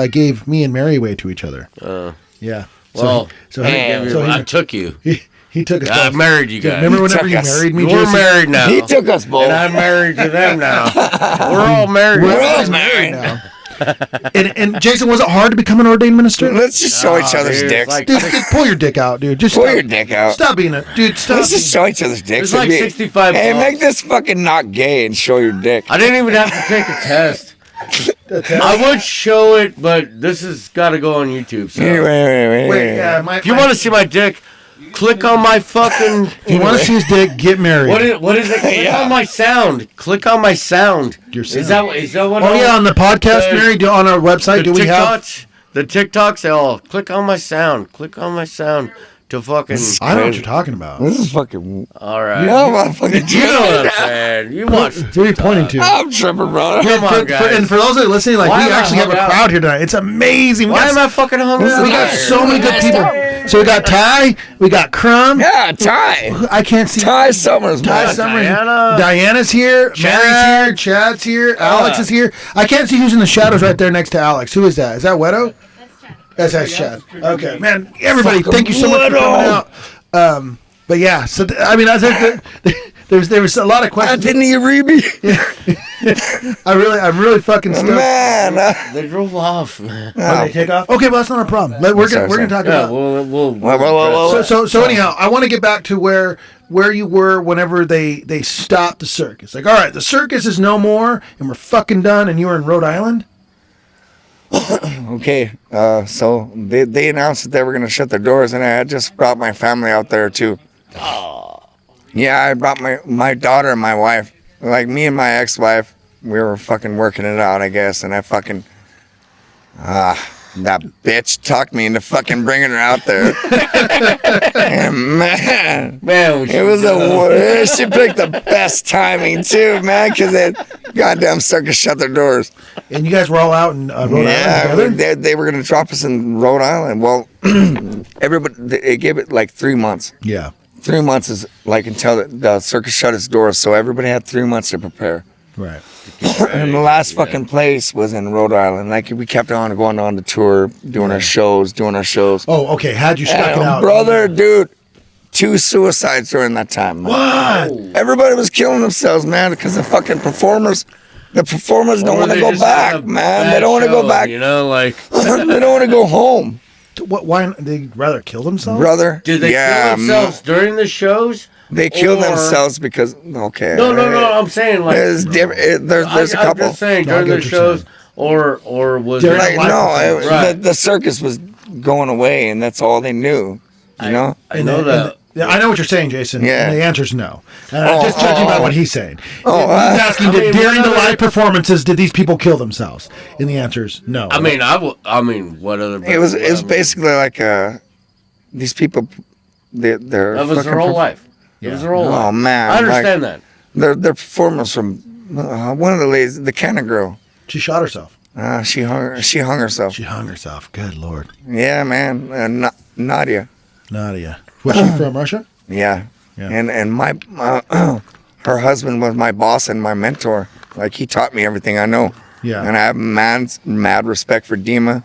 gave me and Mary away to each other. Yeah. I took you. He took us. I married you guys. Remember whenever you married me? We're married now. He took us both. And I'm married to them now. We're all married. We're all married now. And Jason, was it hard to become an ordained minister? Let's just show each other's dicks. Like, Dude, pull your dick out, dude. Just pull your dick out. Stop being a dude. Stop. Let's just show each other's dicks. It's like 65 Hey, bucks. make this fucking not gay and show your dick. I didn't even have to take a test. I would show it, but this has got to go on YouTube. So. Wait. Yeah, If you want to see my dick, click on my fucking. If you want to see his dick, get married. What is it? Click on my sound. Click on my sound. Your sound. Is that what? Oh yeah, on the podcast, Mary, on our website, do we have the TikToks? They all click on my sound. Click on my sound to fucking. I don't know what you're talking about. This is fucking. All right. You know what I'm fucking You know what I'm saying? You watch. Who are you pointing to? I'm tripping, bro. Come on, guys. And for those that are listening, like, Why we am I actually have a hung out? crowd here tonight. It's amazing. Why am I fucking hungry? We got so many good people. So we got Ty, we got Crumb. Yeah, Ty. I can't see Ty Summers, Ty man. Summers. Diana. Diana's here. Mary's here. Chad's here. Alex is here. I can't see who's in the shadows right there next to Alex. Who is that? Is that Wedo? That's Chad. Okay, man. Everybody, thank you so much for coming out. But yeah, so I mean, I think there was a lot of questions. Anthony Uribe. I'm really fucking stoked. Man. They drove off, man. Oh, they take off? Okay, well, that's not a problem. We're gonna talk Yeah, about. we'll So anyhow, I want to get back to where you were whenever they stopped the circus. Like, all right, the circus is no more, and we're fucking done, and you were in Rhode Island. Okay, so they announced that they were going to shut their doors, and I had just brought my family out there too. Yeah, I brought my daughter and my wife. Like, me and my ex-wife, we were fucking working it out, I guess, and I fucking that bitch talked me into fucking bringing her out there. And man, it was she picked the best timing too, man, because that goddamn circus shut their doors. And you guys were all out in Rhode Island together? They were going to drop us in Rhode Island. Well, everybody, they gave it like 3 months. Yeah. 3 months is like until the circus shut its doors, so everybody had 3 months to prepare. Right. And the last fucking place was in Rhode Island. Like, we kept on going on the tour, doing our shows. Oh, okay. How'd you stuck it out? Brother, dude, 2 suicides during that time, man. What? Everybody was killing themselves, man, because the fucking performers don't want to go back, man. They don't want to go back. You know, like They don't want to go home. Why? They'd rather kill themselves? Brother. did they kill themselves during the shows? They kill Or- themselves because, okay. No. I'm saying like There's different. There's a I'm couple. just saying No, I during get the what you're shows, or was During it Like, no, Right. the circus was going away, and that's all they knew. You know. I know that. Yeah, I know what you're saying, Jason. Yeah. And the answer's no. And I'm just judging by what he's saying. Oh, He's asking, I mean, during the what other- live performances, did these people kill themselves? And the answer is no. I mean, what other? It was basically like these people. They're That was their whole life. It was their whole life. Oh man, I understand that. They're performers from one of the ladies, the Cannon girl. She shot herself. She hung herself. She hung herself. Good Lord. Yeah, man. Nadia. Nadia. Was she from Russia? Yeah. Yeah. And my her husband was my boss and my mentor. Like, he taught me everything I know. Yeah. And I have mad respect for Dima.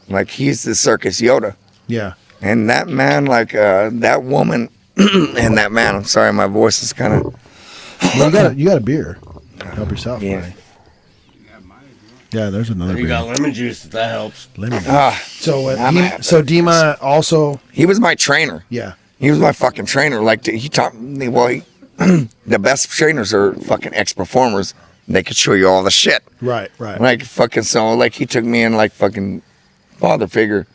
Like, he's the circus Yoda. Yeah. And that man, like that woman, and that man. I'm sorry, my voice is kind of. Well, you got a beer. Help yourself, Yeah. buddy. Yeah, there's another You beer. got lemon juice. If that helps. Lemon. Ah, So, I'm happy. so Dima also, he was my trainer. yeah. He was my fucking trainer. Like, he taught me. Well, the best trainers are fucking ex-performers. They could show you all the shit. Right. Like, fucking, so, like, he took me in, like, fucking father figure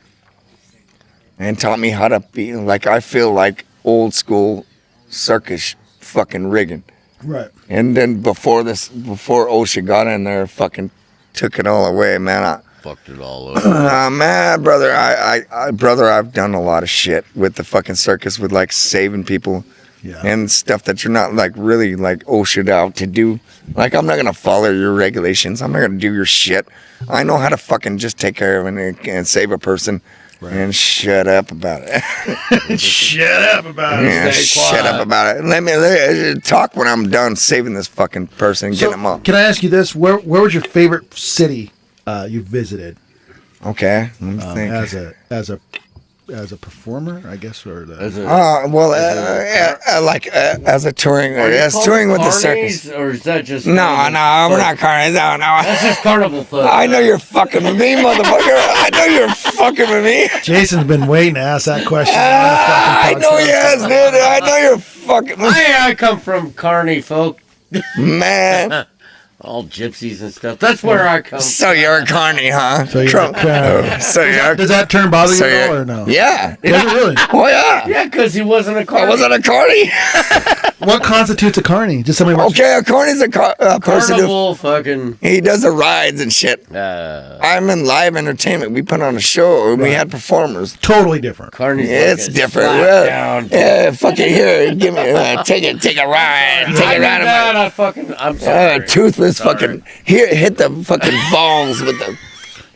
and taught me how to be, like, I feel like old school circus fucking rigging. Right. And then before OSHA got in there, fucking took it all away, man. Fucked it all over. Man, brother, I've done a lot of shit with the fucking circus, with like saving people, Yeah. and stuff that you're not like really like OSHA'd out to do. Like, I'm not gonna follow your regulations. I'm not gonna do your shit. I know how to fucking just take care of it and save a person. Right. And shut up about it. Shut up about it. Yeah, shut up about it. Let me talk when I'm done saving this fucking person and So, getting him up. can I ask you this? Where was your favorite city you visited Okay. Let me think. as a a performer, I guess, or as a touring with the circus. Or is that just No, we're not carnies. No. That's just carnival folk. I know you're fucking with me, motherfucker. I know you're fucking with me. Jason's been waiting to ask that question. I know he has, dude. I know you're fucking with me. I come from carny folk. Man. All gypsies and stuff. That's where I come from. So you're a carny, huh? So you're does that term bother you at all, or no? Yeah. Does it really? Oh, yeah. Yeah, because he wasn't a carny. I wasn't a carny. What constitutes a carny? Just somebody. Okay, a carny's a person Carnival fucking. He does the rides and shit. I'm in live entertainment. We put on a show. And we had performers. Totally different. Carnies. It's different. Yeah, fucking here. Give me take a ride. Take a ride. I'm sorry. Toothless fucking here. Hit the fucking balls with the.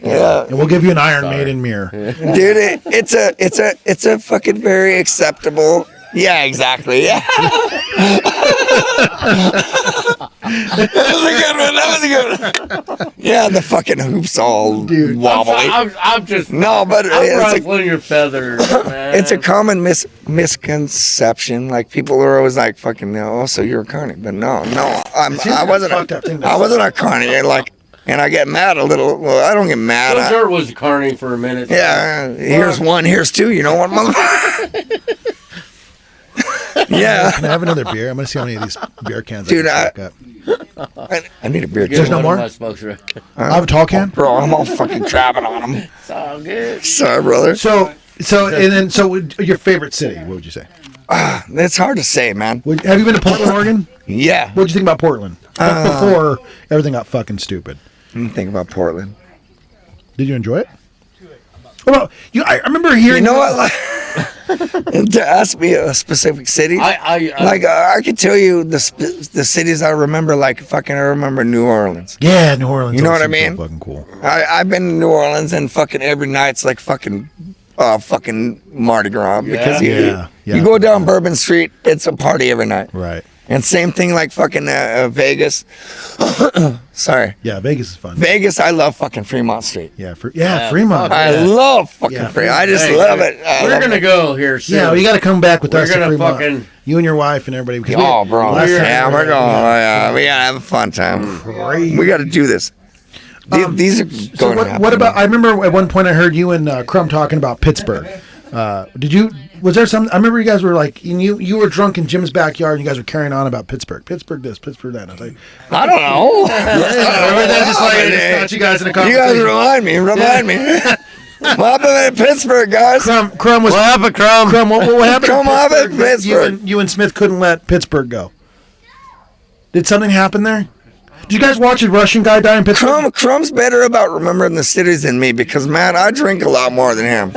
Yeah. And we'll give you an Iron Maiden mirror. Dude, it's a fucking very acceptable. Yeah, exactly. Yeah. That was a good one. Yeah, the fucking hoops all wobbly. I'm just. No, but I'm ruffling your feathers, man. It's a common misconception. Like people are always like, "Fucking no, so you're a carny," but no, I wasn't. I wasn't a carny. And I get mad a little. Well, I don't get mad. So Dirt was a carny for a minute. Yeah, here's one, here's two. You know what, motherfucker? Yeah. Can I have another beer? I'm gonna see how many of these beer cans. Dude, I need a beer. There's no more? I have a tall can. Bro, I'm all fucking crabbing on them. It's all good. Sorry, brother. So your favorite city? What would you say? It's hard to say, man. Have you been to Portland, Oregon? Yeah. What'd you think about Portland? Before everything got fucking stupid. Think about Portland. Did you enjoy it? Well, I remember hearing. You know what? To ask me a specific city, I could tell you the cities I remember. Like fucking, I remember New Orleans. Yeah, New Orleans. You know what I mean? So fucking cool. I've been to New Orleans and fucking every night's like fucking Mardi Gras because you go down Bourbon Street, it's a party every night. Right. And same thing like fucking Vegas. Sorry. Yeah, Vegas is fun. Vegas, I love fucking Fremont Street. Yeah, Fremont. I love fucking Fremont. I just love it. We're gonna go here soon. Yeah, well, you got to come back with us to Fremont. Fucking you and your wife and everybody. Bro. Yeah, we're going. We gotta have a fun time. We got to do this. These are going to happen. What about? I remember at one point I heard you and Crumb talking about Pittsburgh. Did you? Was there some? I remember you guys were like, you were drunk in Jim's backyard, and you guys were carrying on about Pittsburgh this, Pittsburgh that. And I was like, I don't know. I just you guys in a conversation. You guys remind me. What happened in Pittsburgh, guys? Crumb was. What happened, Crumb? What happened? Crumb happened in Pittsburgh. You and Smith couldn't let Pittsburgh go. Did something happen there? Did you guys watch a Russian guy die in Pittsburgh? Crumb's better about remembering the cities than me because, man, I drink a lot more than him.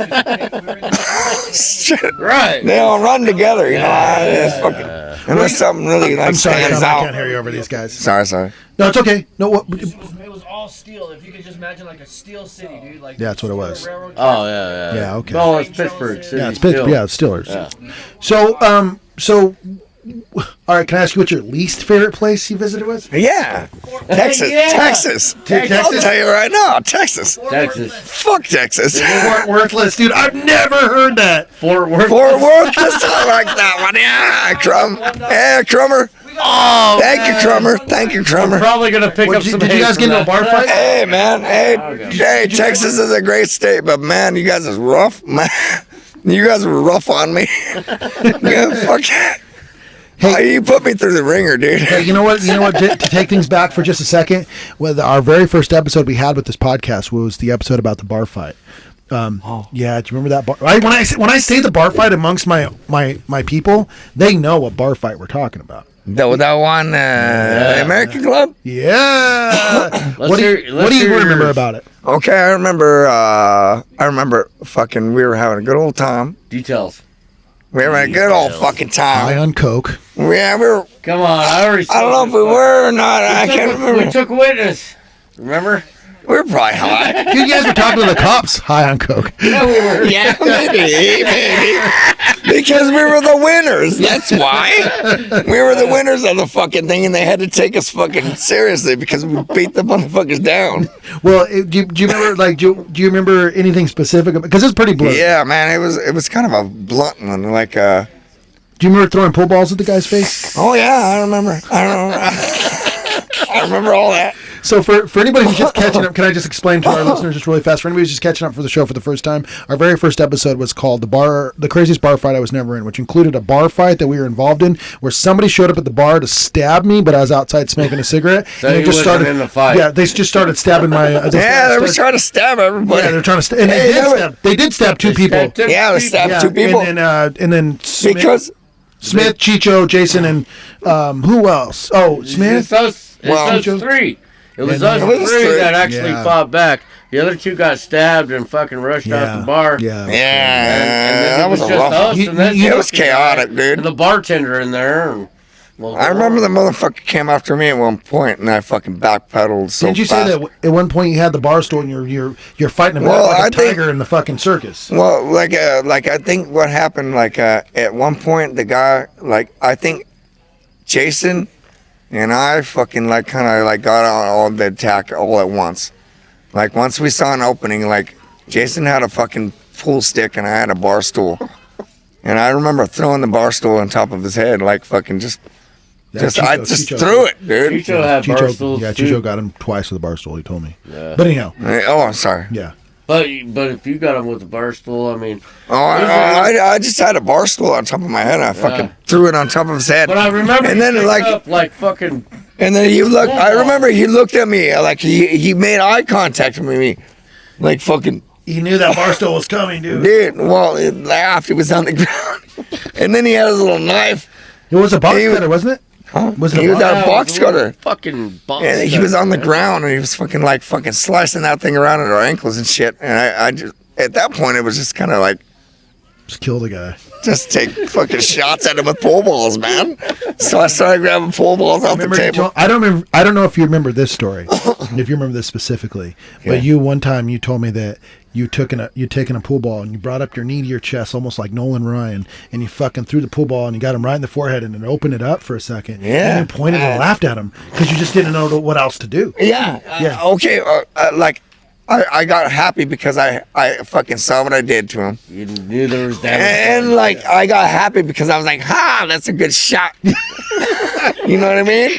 Right. They all run together, you know. Unless something really like stands out. I can't hear you over these guys. Sorry. No, it's okay. No, what? It was all steel. If you could just imagine like a steel city, dude. Like yeah, that's what it was. Oh yeah. Yeah, okay. Oh, it's Pittsburgh City. Yeah, it's Pittsburgh. Yeah, it's Steelers. Yeah. So, all right. Can I ask you what your least favorite place you visited was? Yeah, Texas. Yeah. Texas. I'll tell you right now, Texas. Fuck Texas. Fort Worthless, dude. I've never heard that. Fort Worth. I like that one. Yeah, Crumb. Yeah, Crummer. Oh, Thank you, Crummer. We're probably gonna pick up some. Did you guys get into a bar fight? Hey, man. Hey, Texas is a great state, but man, you guys is rough, man. You guys were rough on me. Yeah, fuck. Hey, you put me through the ringer, dude. Hey, you know what? To take things back for just a second, our very first episode we had with this podcast was the episode about the bar fight. Yeah, do you remember that bar? When I say the bar fight amongst my people, they know what bar fight we're talking about. That one American Club? Yeah. What do you remember about it? Okay, I remember fucking we were having a good old time. Details. We were having a good old fucking time. High on coke. Yeah, we were. Come on, I don't know if we were or not. I can't remember. We took a witness. Remember? We were probably high. Dude, you guys were talking to the cops. High on coke. Yeah, we were. Yeah, maybe. Because we were the winners. That's why. We were the winners of the fucking thing, and they had to take us fucking seriously because we beat the motherfuckers down. Well, do you remember, like, do you remember anything specific? Because it's pretty blurry. Yeah, man, it was kind of a blunt one. Like, do you remember throwing pool balls at the guy's face? oh, yeah, I remember. I remember all that. So for anybody who's just catching up, can I just explain to our listeners just really fast? For anybody who's just catching up for the show for the first time, our very first episode was called The Craziest Bar Fight I Was Never In, which included a bar fight that we were involved in, where somebody showed up at the bar to stab me, but I was outside smoking a cigarette. So and they just started in the fight. Yeah, they just started stabbing my. They were trying to stab everybody. Yeah, they're trying to stab. And they did stab two people. Yeah, they stabbed two people. And then Smith, because Smith, Chicho, Jason, and who else? Oh, Smith. It's us Chicho. three. It was And us then- three that actually Yeah. fought back. The other two got stabbed and fucking rushed out the bar. Yeah. And then that it was was a just rough us one. and that It was fucking guy chaotic, dude. And the bartender in there. And, well, I remember the motherfucker came after me at one point, and I fucking backpedaled so Didn't you fast. say that at one point you had the bar stool and you're fighting him Well, like I a think- tiger in the fucking circus? Well, like I think what happened, at one point, the guy, I think Jason and I fucking, kind of, got on all the attack all at once. Like, once we saw an opening, Jason had a fucking pool stick and I had a bar stool. And I remember throwing the bar stool on top of his head, fucking I just Chicho. threw it, dude. Chicho had bar stools too. Chicho got him twice with a bar stool, he told me. Yeah. But anyhow. Oh, I'm sorry. Yeah. But if you got him with a bar stool, I mean. I just had a bar stool on top of my head. And I fucking threw it on top of his head. But I remember and then up fucking. And then he looked. I remember he looked at me he made eye contact with me, fucking. He knew that bar stool was coming, dude. Dude, well, it laughed. It was on the ground, and then he had his little knife. It was a box cutter, wasn't it? Huh? Was it he was a box cutter. Fucking box And he was on the ground, and he was fucking slicing that thing around at our ankles and shit. And I just at that point, it was just kind of just kill the guy. Just take fucking shots at him with pool balls, man. So I started grabbing pool balls off the table. I don't know if you remember this story, if you remember this specifically. But one time you told me that you'd taken a pool ball and you brought up your knee to your chest, almost like Nolan Ryan, and you fucking threw the pool ball and you got him right in the forehead and it opened it up for a second. Yeah. And you pointed and laughed at him because you just didn't know what else to do. Yeah. Okay. I got happy because I fucking saw what I did to him. You knew there was damage. And I got happy because I was like, ha, that's a good shot. You know what I mean?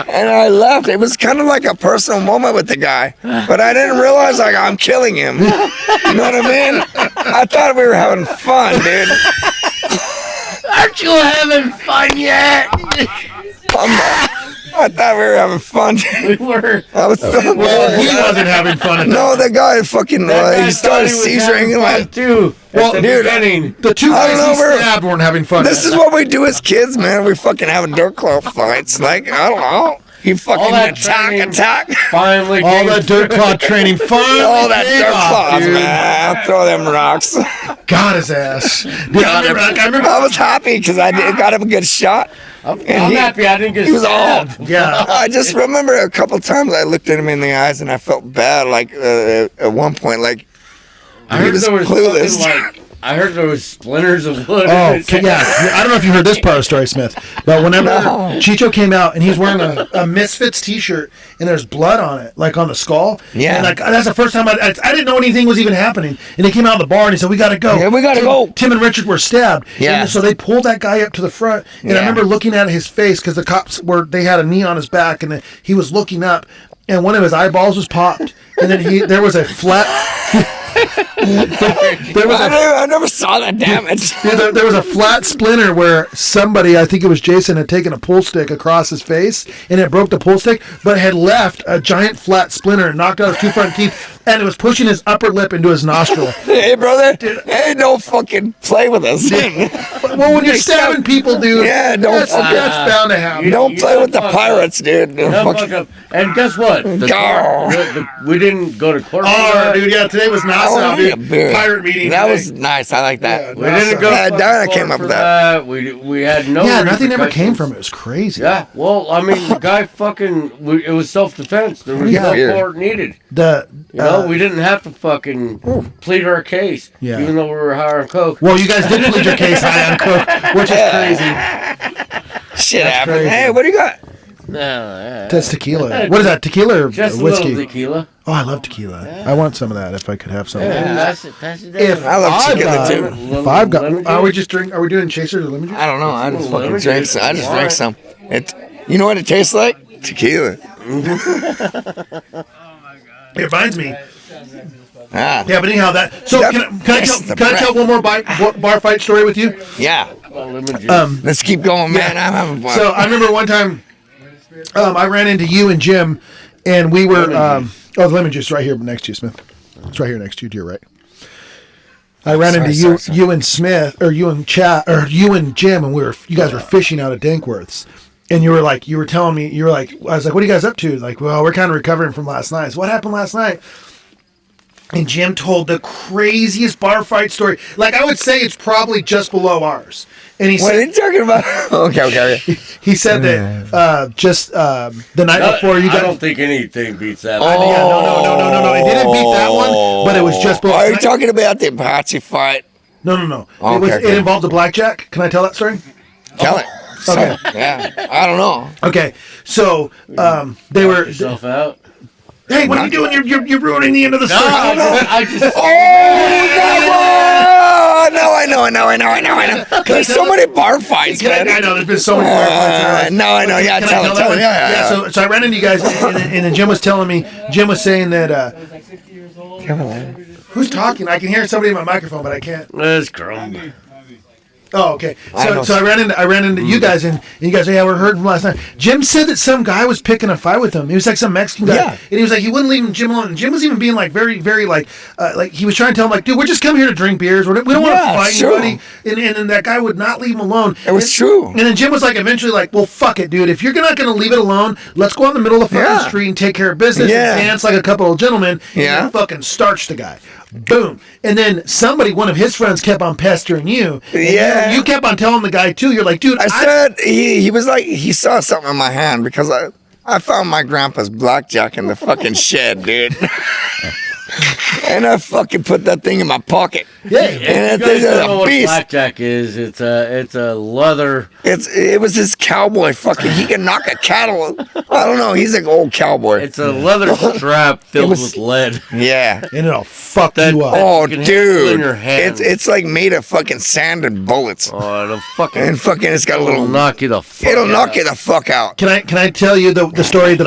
And I left. It was kind of like a personal moment with the guy. But I didn't realize I'm killing him. You know what I mean? I thought we were having fun, dude. Aren't you having fun yet? I thought we were having fun. We were. I was so He wasn't having fun. No, the guy fucking he started seizuring too. Well, dude, the two I don't guys know, he stabbed weren't having fun. This is what we do as kids, man. We fucking having dirt claw fights. I don't know. You fucking attack. Finally, all that dirt claw training. Finally, all that dirt claws, man. Throw them rocks. Got his ass. Dude, I remember. I was happy because I got him a good shot. I'm happy I didn't get He was all. stabbed. Yeah. I just remember a couple times I looked at him in the eyes and I felt bad. At one point, I heard there was clueless. I heard there was splinters of wood. Oh, yeah. I don't know if you heard this part of the story, Smith, but whenever Chicho came out and he's wearing a Misfits t-shirt and there's blood on it, on the skull. Yeah. And that's the first time I didn't know anything was even happening. And he came out of the bar and he said, "We got to go." Yeah, we got to go. Tim and Richard were stabbed. Yeah. And so they pulled that guy up to the front. And I remember looking at his face because the cops they had a knee on his back and he was looking up and one of his eyeballs was popped. And then there was a flat... I never saw that damage. There was a flat splinter where somebody, I think it was Jason, had taken a pool stick across his face and it broke the pool stick, but had left a giant flat splinter and knocked out his two front teeth, and it was pushing his upper lip into his nostril. Hey, brother, don't fucking play with us. Well, when you're stabbing people, dude, that's bound to happen. Don't play with the pirates, dude. And guess what? We didn't go to court. Oh, dude, yeah, today was NASA, dude. Pirate meeting. That was nice. I like that. Yeah, we didn't go to Diana court came up for with that. We had no. Yeah, nothing ever came from it. It was crazy. Yeah, well, I mean, the guy fucking. It was self-defense. There was no court needed. The You know, Well, we didn't have to fucking plead our case, even though we were high on coke. Well, you guys did plead your case high on coke, which is crazy. Shit happened. Hey, what do you got? That's tequila. What is that? Tequila or Just whiskey? A little tequila. Oh, I love tequila. I want some of that if I could have some. Pass it If I love tequila too. If I've got, are we doing chasers or lemon juice? I don't know. I just fucking drank some. I just drank some. You know what it tastes like? Tequila. It reminds me. Ah. Yeah, but anyhow, that. So can I tell one more bar fight story with you? Yeah. Let's keep going, man. I'm having fun. So I remember one time, I ran into you and Jim, and we were. The lemon juice right here next to you, Smith. It's right here next to you. To your right. I ran into you and Smith, or you and Jim, and you guys were fishing out of Dankworth's. And you were telling me, I was like, what are you guys up to? Like, well, we're kind of recovering from last night. So what happened last night? And Jim told the craziest bar fight story. Like, I would say it's probably just below ours. And he said, what are you talking about? Okay. He said that the night before you got. I don't think anything beats that. No. It didn't beat that one, but it was just below. Are you talking about the Apache fight? No. Oh, it involved a blackjack. Can I tell that story? Tell it. Okay. Yeah. I don't know. Okay. So they were. Yourself out. Hey, what are you doing? You're ruining the end of the story. I just. No, I know. There's so many bar fights, man. I know. There's been so many bar fights. No, I know. Yeah, tell it. Yeah. So I ran into you guys, and then Jim was telling me. Jim was saying that. Who's talking? I can hear somebody in my microphone, but I can't. It's Chrome. Oh, okay. So I ran into you guys, and you guys, yeah, we're heard from last night. Jim said that some guy was picking a fight with him. He was like some Mexican guy, and he was like he wouldn't leave Jim alone. And Jim was even being like very, very like he was trying to tell him like, dude, we're just coming here to drink beers. We don't want to fight anybody. And that guy would not leave him alone. It was true. And then Jim was like eventually like, well, fuck it, dude. If you're not going to leave it alone, let's go out in the middle of the fucking street and take care of business and dance like a couple of gentlemen. And fucking starch the guy. Boom. And then one of his friends kept on pestering you. Yeah. You kept on telling the guy too. You're like, dude. I said he was like, he saw something in my hand because I found my grandpa's blackjack in the fucking shed, dude. And I fucking put that thing in my pocket. Yeah. And You guys don't know what blackjack is. It's a leather. It was his cowboy fucking. He can knock a cattle. I don't know. He's an old cowboy. It's a leather strap filled with lead. Yeah. And it'll fuck you up. Oh, You can dude. in your hand. It's like made of fucking sand and bullets. Oh, it'll fucking. And fucking, it's got a little. It'll knock you the fuck It'll out. knock you the fuck out. Can I tell you the story that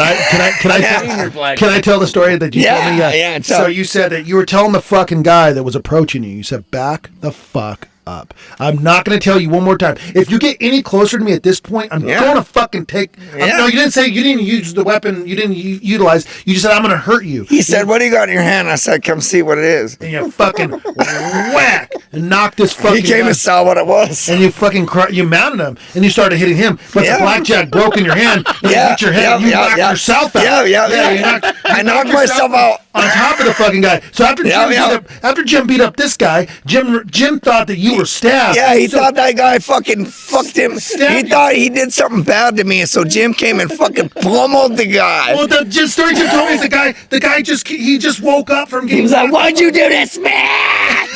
can I tell the story that you told me? Yeah. So you said that you were telling the fucking guy that was approaching you. You said, back the fuck up. I'm not going to tell you one more time. If you get any closer to me at this point, I'm going to fucking take. No, you didn't say you didn't use the weapon. You didn't utilize. You just said I'm going to hurt you. He said, "What do you got in your hand?" I said, "Come see what it is." And you fucking whack and knocked this fucking. He came and saw what it was. And you fucking you mounted him and you started hitting him. But the blackjack broke in your hand. And you hit your head. And you knocked yourself out. Yeah. I knocked myself out on top of the fucking guy. So after Jim beat up this guy, Jim thought that you were stabbed. Yeah, he thought that guy fucking fucked him. He thought he did something bad to me, so Jim came and fucking pummeled the guy. Well, the story Jim told me is the guy just woke up from getting. He was like, "Why'd you do this, man?"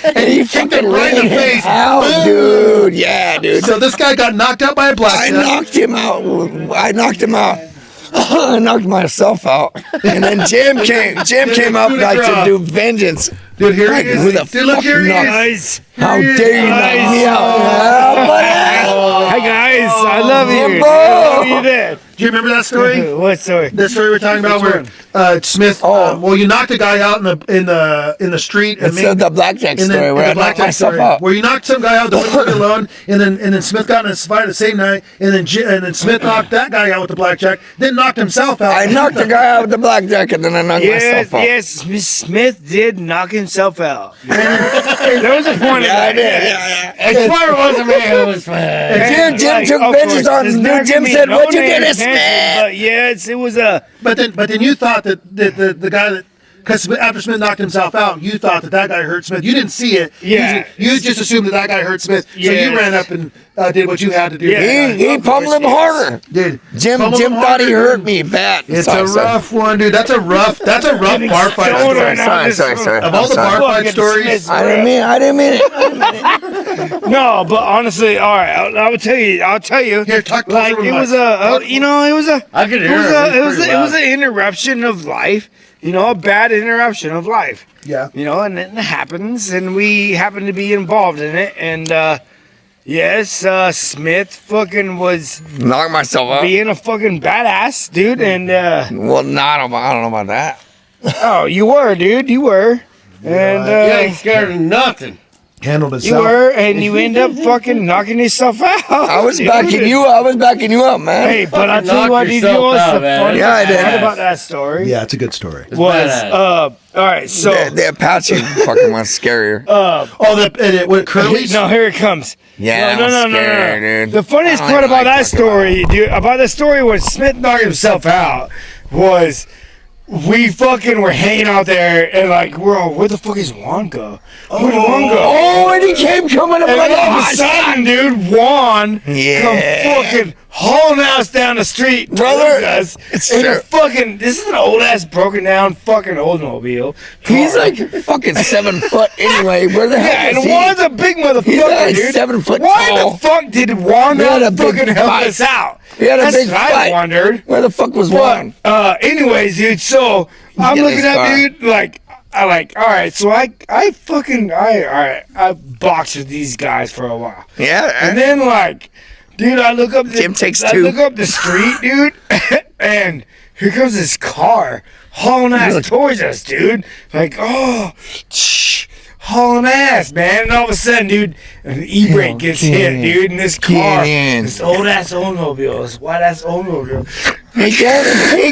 And he kicked fucking him right in the face. out, dude. Yeah, dude. So this guy got knocked out by a blackjack. I knocked him out. I knocked myself out. And then Jim came up like to do vengeance. Dude, here like, he is. who the Dude, look, fuck here he knocked? is. How dare you knock me out? Hi guys, I love you. Bro. You did. Do you remember that story? What story? The story we're talking about where Smith. Well, you knocked a guy out in the street. It's the blackjack story where I knocked myself out. Where you knocked some guy out, the window alone, and then Smith got in a fight the same night, and then Smith knocked that guy out with the blackjack, then knocked himself out. I knocked the guy out with the blackjack, and then I knocked myself out. Yes, Smith did knock himself out. There was a point. Yeah, I did. Yeah. It's why it wasn't me. It was Jim took vengeance on him. Jim said, "What'd you do this, man?" But yes, it was a. But then you thought that the guy that. because after Smith knocked himself out, you thought that guy hurt Smith. You didn't see it. Yeah. You just assumed that guy hurt Smith. So you ran up and did what you had to do. Yeah. He pummeled him harder. Dude, Jim thought he hurt me bad. It's a rough one, dude. That's a rough bar fight. Sorry. Of all the bar fight stories, I didn't mean it. No, but honestly, all right, I'll tell you. Here, talk like it was I could hear it was an interruption of life. A bad interruption of life. Yeah. And it happens, and we happen to be involved in it, and yes, Smith fucking was Knock myself out. being a fucking badass, dude, and Well, I don't know about that. oh, you were, dude, you were, and You ain't scared of nothing. handled you itself. were, and you end up fucking knocking yourself out. I was dude. backing you up, man. Hey, but I'll tell you Knock what, you know yourself what's out, the man. funny Yeah, I did. part about that story? Yeah, it's a good story. Was badass. all right, so The Apache fucking was scarier. What Curly's? no, here it comes. Yeah, no, I'm no, no, scared, no. dude. The funniest I don't part even about like that talking about story, dude, about that story when Smith knocked himself out, was we fucking were hanging out there and like we're all, where the fuck is Juan go? Where'd Juan go? Oh, and he came coming up And like all a of a hot sudden, dude, Juan Yeah. come fucking hauling ass down the street, Brother, towards us, it's in a true. fucking. This is an old ass, broken down fucking Oldsmobile. He's car. like fucking 7 foot anyway. Where the Yeah, hell and is he? Juan's a big motherfucker, He's like dude. 7 foot Why tall. the fuck did Juan We had not a big fucking help fight. us out? We had a That's big what I fight. wondered. Where the fuck was Juan? But anyways, dude. So I'm Get looking his at car. dude like. All right. So I boxed with these guys for a while, Yeah, and then like, dude, I look up. Jim takes I two. look up the street, dude, and here comes this car hauling ass towards us, dude. Like, hauling ass, man. And all of a sudden, dude, an e-brake gets hit, dude, and this car, in. this old ass Oldsmobile, this white ass Oldsmobile. he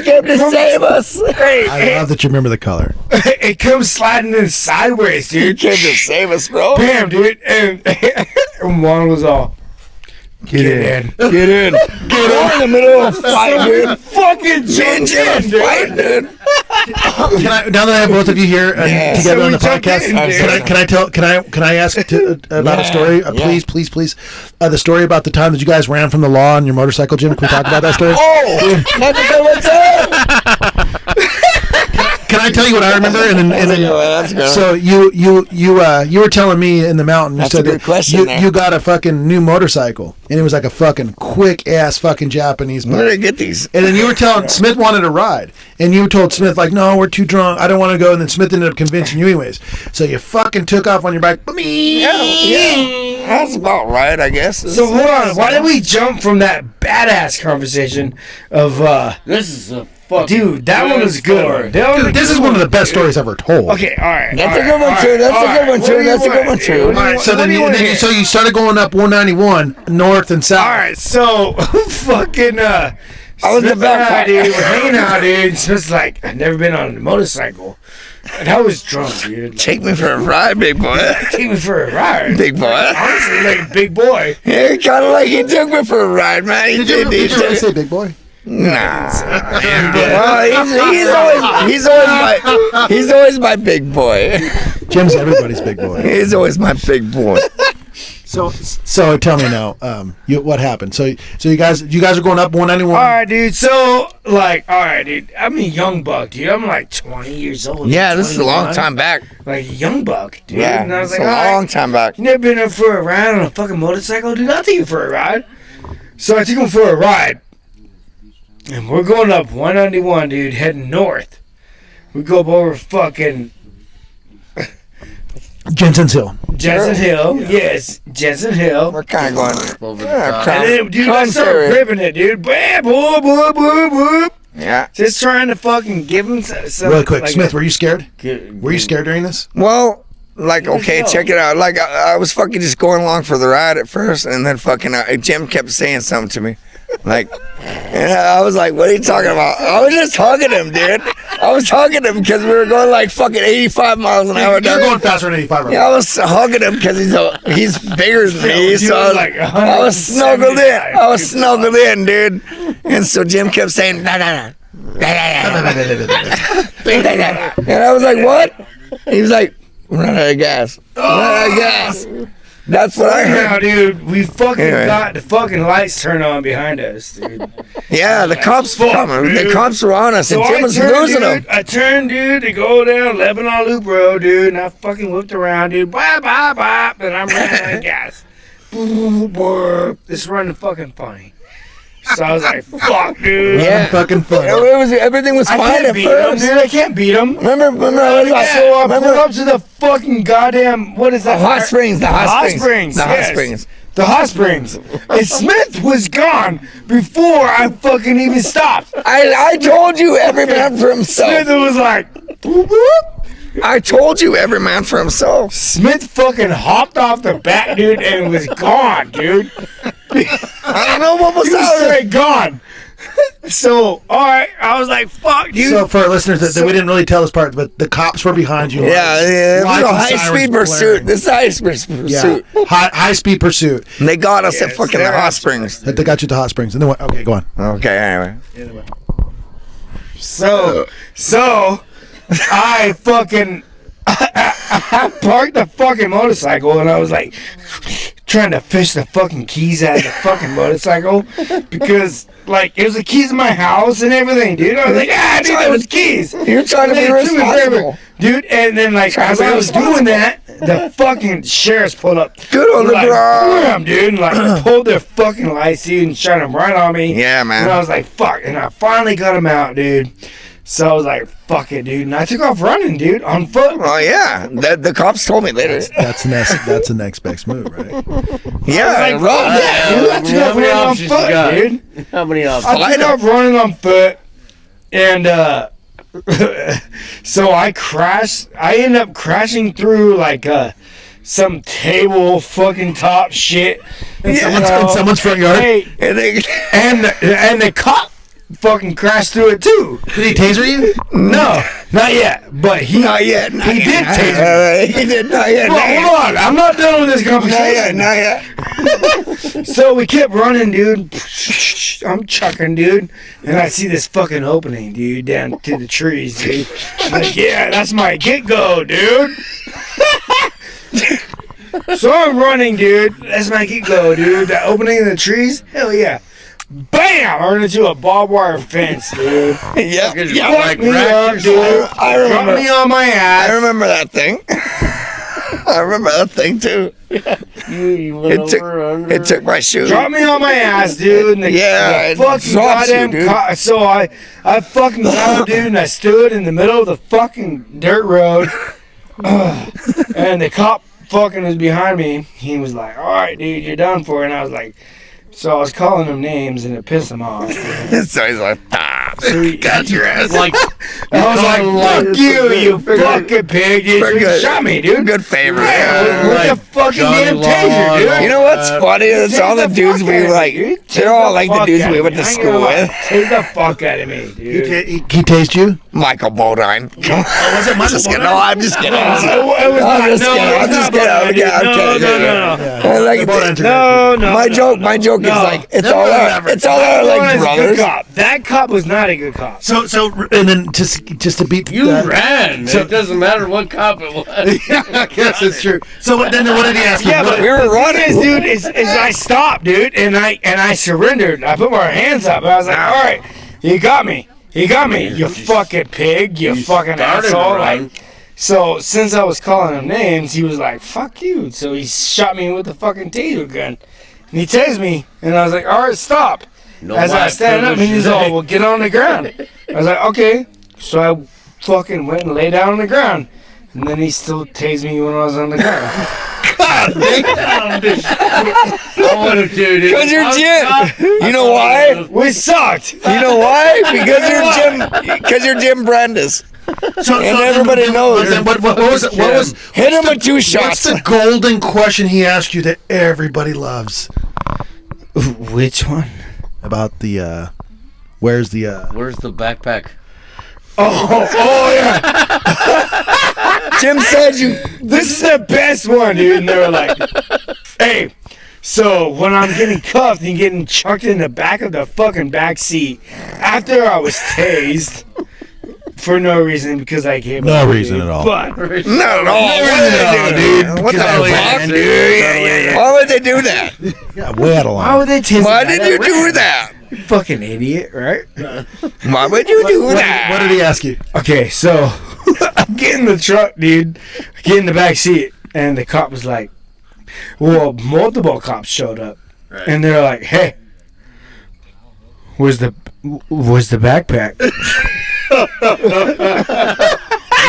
came to save us. I love that you remember the color. It comes sliding in sideways, He dude. came to save us, bro. Bam, dude. And Juan was all, get in. Get in. We're in the middle of a fight, dude. Fucking jumped in, dude. Fight, dude. Now that I have both of you here Yeah. together So on the we jumped podcast, in, dude. can I ask about a story? Yeah. Please. The story about the time that you guys ran from the law on your motorcycle, Jim. Can we talk about that story? Oh, that's a good one, too. Can I tell you what I remember? That's good. So you were telling me in the mountain. You That's said a good that question there. you got a fucking new motorcycle, and it was like a fucking quick ass fucking Japanese Where bike. did I get these? And then you were telling Smith wanted a ride, and you told Smith like, "No, we're too drunk. I don't want to go." And then Smith ended up convincing you anyways. So you fucking took off on your bike. Yeah. That's about right, I guess. So hold on, why did we jump from that badass conversation of This is a fucking dude, that one was good. story. That one Dude, was this good is one of the best stories ever told. Okay, all right. That's all a good one, right, too. all That's a right, good one, what too. do you That's a good want, one, dude? too. What do you want- So what then do you you, want then you here? so you started going up 191 north and south. All right, so fucking I was Smith the back and I, dude, we're hanging out, dude. Smith's like, I've never been on a motorcycle, and I was drunk, dude. Take me for a ride, big boy. Take me for a ride. Big boy. Honestly, like a big boy. Yeah, kind of like he took me for a ride, man. He did. He Did you really did. say big boy? Nah. Well, he's always my big boy. Jim's everybody's big boy. He's always my big boy. So tell me now, what happened? So you guys are going up 191. All right, dude. So, like, all right, dude. I'm a young buck, dude. I'm like 20 years old. Yeah, this is a long 21. time back. Like a young buck, dude. Yeah, And I was it's like, a all right, long time back. you never been up for a ride on a fucking motorcycle? Dude, I'll take you for a ride. So I took him for a ride. And we're going up 191, dude, heading north. We go up over fucking Jensen's Hill. Jensen Hill. Yes, Jensen Hill. We're kind of going. Over the Yeah, top. crown- And then, dude, I crown started area. ripping it, dude. Bam, boop, boop, boop, boop. Yeah. Just trying to fucking give him some. Really quick, like Smith, a- were you scared? Get- Were you scared during this? Well, like, okay, go. check it out. Like, I was fucking just going along for the ride at first, and then fucking Jim kept saying something to me. Like, and I was like, what are you talking about? I was just hugging him, dude. I was hugging him because we were going like fucking 85 miles an hour. You're down. going faster than 85 right Yeah, I was hugging him because he's bigger than me. You So were I was, like I was snuggled in. 175, I was snuggled in, dude. And so Jim kept saying, nah. And I was like, what? He was like, we're not out of gas. We're not out of gas. That's what I heard. Now, dude, we fucking got the fucking lights turned on behind us, dude. Yeah, the cops were coming. The cops were on us, and Jim was losing them. I turned, dude, to go down Lebanon Loop Road, dude, and I fucking whipped around, dude. Bop, bop, bop, and I'm running out of gas. This is running fucking funny. So I was like, fuck, dude. Yeah, fucking fun. Everything was fine at first. Dude, I can't beat him. Remember, I was like, So I pulled up to the fucking goddamn, what is that? The hot springs. The hot springs. And Smith was gone before I fucking even stopped. I told you every man for himself. Smith was like, whoop, whoop. I told you every man for himself. Smith fucking hopped off the back, dude, and was gone, dude. I don't know what was He was out. straight gone. So, alright, I was like, fuck, dude. So for our listeners, that we didn't really tell this part, but the cops were behind you. Yeah, it was Lights a and high sirens speed pursuit. blaring. This is a high speed pursuit. Yeah, high speed pursuit. And they got us at fucking the they're hot springs. They got you to hot springs, and then what? Okay, go on. Okay, anyway. So I fucking I parked the fucking motorcycle and I was like trying to fish the fucking keys out of the fucking motorcycle because like it was the keys of my house and everything, dude. I was like, dude, those keys. You're trying to be responsible. Dude, and then like as I was doing that, the fucking sheriffs pulled up. Good on the like, ground. bam, dude, and like pulled their fucking lights, dude, and shut them right on me. Yeah, man. And I was like, fuck, and I finally got them out, dude. So I was like, fuck it, dude. And I took off running, dude, on foot. Oh, yeah. The cops told me later. That's the next best move, right? Yeah, Dude, run. I took off running on foot, dude. How many options? I took off running on foot, and so I crashed. I ended up crashing through like some table fucking top shit In someone's front yard. Hey, and the cop fucking crashed through it too. Did he taser you? No, not yet. But he Not yet. Not He yet. did taser me. He did. Not yet. Well, Not yet. hold on, I'm not done with this Not conversation. yet. So we kept running, dude. I'm chucking, dude, and I see this fucking opening, dude, down to the trees, dude. I'm like, yeah, that's my get-go, dude. So I'm running, dude. That's my get-go, dude. The opening in the trees, hell yeah. Bam! I run into a barbed wire fence, dude. Yeah. Fucked me up, dude. I remember. Got me on my ass. I remember that thing. I remember that thing too. You went It took my shoe. Dropped me on my ass, dude. And the it fucking drops you, goddamn dude. so I fucking got dude, and I stood in the middle of the fucking dirt road, and the cop fucking was behind me. He was like, "All right, dude, you're done for." And I was like, so I was calling him names, and it pissed him off. So he's like, got your ass. Like, I was like, "Fuck you, you fucking pig! You shot me, dude." Good favor. Yeah, with Like the fucking Johnny damn Law, taser, dude. You know what's funny? It's all the dudes we like. They're all like the dudes we went to school with. Take the fuck out of me, dude. He tased you? Michael Bodine. Come on. Was it I'm just kidding. No, I'm just kidding. I'm just kidding. No. My joke is like it's all our like brothers. That cop was not a good cop. So and then just to beat you that, ran. So- It doesn't matter what cop it was. Yeah, I guess it's true. So then what did he ask you? Yeah, What- but We were running. Is, dude, is I stopped, dude, and I surrendered. I put my hands up. I was like, all right, you got me, you fucking pig, you fucking started asshole. to run. Like, so since I was calling him names, he was like, fuck you. So he shot me with the fucking taser gun, and he tased me, and I was like, all right, stop. No As I white stand up, and privilege he's today. all, well, get on the ground. I was like, okay. So I fucking went and lay down on the ground. And then he still tased me when I was on the ground. I would have, dude. Because you're Jim. You know why? We sucked. You know why? Because you're Jim Brandis. So And everybody knows. Then what was Hit him with 2 what's shots. the golden question he asked you that everybody loves Which one? about the where's the Where's the backpack? Oh yeah. Jim said you. This is the best one, dude. And they were like, hey. So when I'm getting cuffed and getting chucked in the back of the fucking back seat after I was tased for no reason because I came No reason at all. But Not at all. dude. What the fuck, dude? Yeah. Why would they do that? Yeah, way out of line. why would they tase? Why did you do that? You fucking idiot, right? Why would you do that? What did he ask you? Okay, so I get in the truck, dude. I get in the back seat, and the cop was like, well, multiple cops showed up, and they're like, hey, where's the backpack?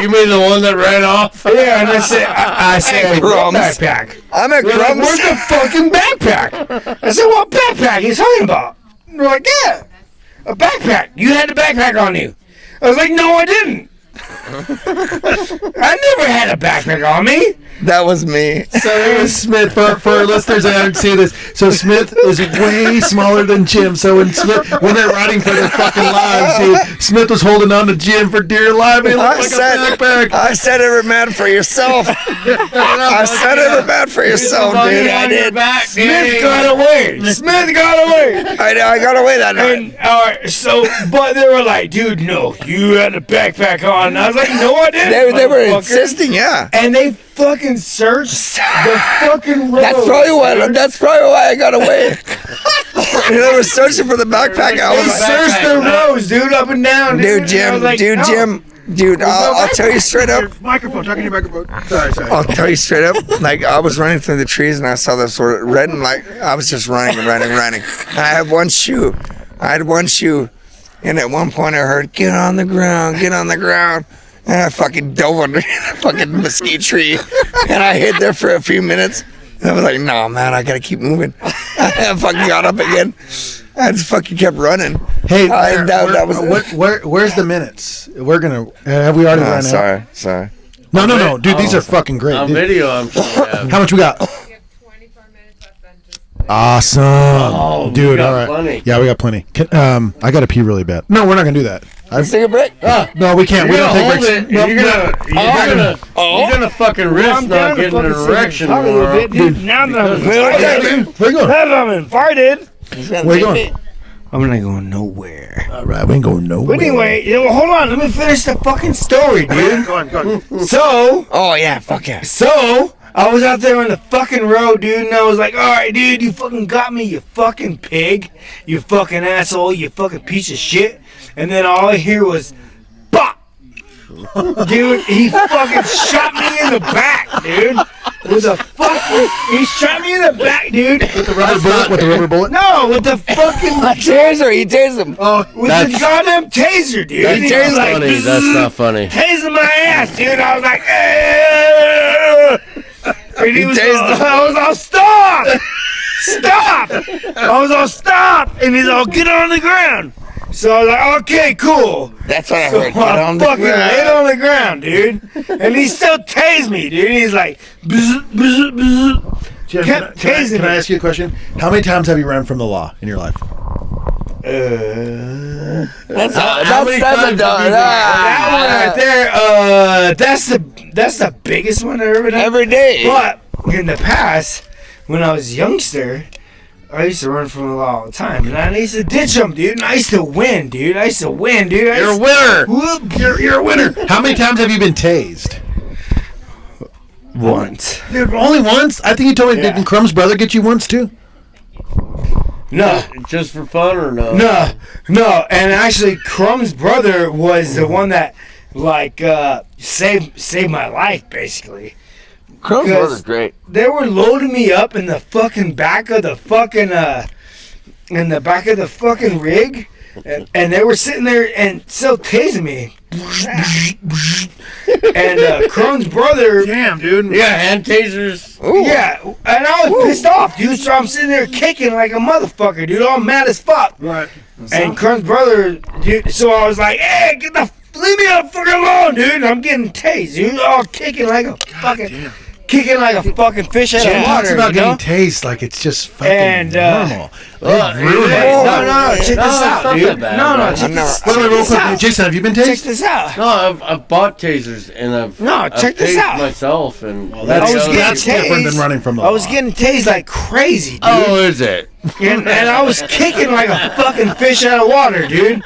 You mean the one that ran off? Yeah, and I said, what backpack? I'm at They're like, Crumbs. where's the fucking backpack? I said, what backpack are you talking about? They're like, yeah, a backpack. You had the backpack on you. I was like, no, I didn't. I never had a backpack on me. That was me. So it was Smith. For our listeners that haven't seen this, so Smith is way smaller than Jim. So when they're riding for their fucking lives, dude, Smith was holding on to Jim for dear life. He looked like a backpack. I said every man for yourself. I said every man for yourself, dude. I did. Smith got away. Smith got away. I got away that night. And all right, so but they were like, dude, no, you had a backpack on. And I was like, no, I didn't. They were motherfucker. insisting, yeah. And they fucking searched the fucking road. That's probably why I got away. They were searching for the backpack. I They was like, searched the roads, dude, up and down. dude, I Jim, was like, dude, no. Jim, dude. I'll tell you straight up. Microphone, talking to your microphone. Sorry. I'll tell you straight up. Like I was running through the trees and I saw this sort of red and like I was just running. And I had one shoe. And at one point I heard, get on the ground. And I fucking dove under the fucking mesquite tree. And I hid there for a few minutes. And I was like, no, man, I gotta keep moving. I fucking got up again. I just fucking kept running. Hey, Where's the minutes? We're gonna. Have we already run out? Sorry. No, dude. These are fucking great. On dude. video, I'm sure. Yeah. How much we got? We have 24 minutes left then. Just Awesome, Oh, dude. we got All right. plenty. Yeah, we got plenty. I gotta pee really bad. No, we're not gonna do that. Let's take a break. No, we can't. We You're don't gonna take hold breaks. it. You're gonna fucking risk not getting an erection Talk a little tomorrow. bit, dude. Now that I'm Where you going? now that I'm invited, Where you going? I'm not going nowhere. All right, we ain't going nowhere. But anyway, hold on. Let me finish the fucking story, dude. Go on. So, Oh yeah, fuck yeah. I was out there on the fucking road, dude, and I was like, all right, dude, you fucking got me, you fucking pig, you fucking asshole, you fucking piece of shit. And then all I hear was, bop. Dude, he fucking shot me in the back, dude. With a fucking, he shot me in the back, dude. With the rubber bullet? No, with the fucking, Taser, he tased him. with the goddamn taser, dude. That's He was like, funny. That's not funny. tasing my ass, dude. I was like, "Eh." And he was tased him. I was all, stop! I was all, stop! And he's all, get on the ground. So I was like, okay, cool. That's what I So heard. Get I on the fucking ground. laid on the ground, dude. And he still tased me, dude. He's like, bzz, bzz, bzz. Jim, Kept tasing can I me. ask you a question? How many times have you run from the law in your life? That's many a times have dog. you been- That one right there, that's the biggest one I've ever done. Every day. But in the past, when I was a youngster, I used to run from the law all the time, and I used to ditch them, dude. And I used to win, dude. You're a winner. You're a winner. How many times have you been tased? Once. Dude, only once? I think you told me, Yeah. didn't Crumb's brother get you once too? No. Just for fun or no? No. And actually, Crumb's brother was the one that, like, saved my life, basically. Crumb's Because- brother's great. They were loading me up in the fucking back of the fucking rig, and they were sitting there and still tasing me. And Crone's brother, Damn, dude. Yeah, hand tasers. Ooh. yeah, and I was pissed off, dude. So I'm sitting there kicking like a motherfucker, dude, all mad as fuck. Right. And Crone's brother, dude. So I was like, hey, leave me the fuck alone, dude. And I'm getting tased, dude, all kicking like a fucking. kicking like a fucking fish out Jim of talks water. about You know? getting taste like it's just fucking And, normal. No, check this out, dude. No, check this Wait, real quick, out. Jason, have you been Check tased? this out. No, I've bought tasers and I've Check this tased out. myself and That's different than running from the I was law. getting tased like crazy, dude. Oh, is it? And I was kicking like a fucking fish out of water, dude.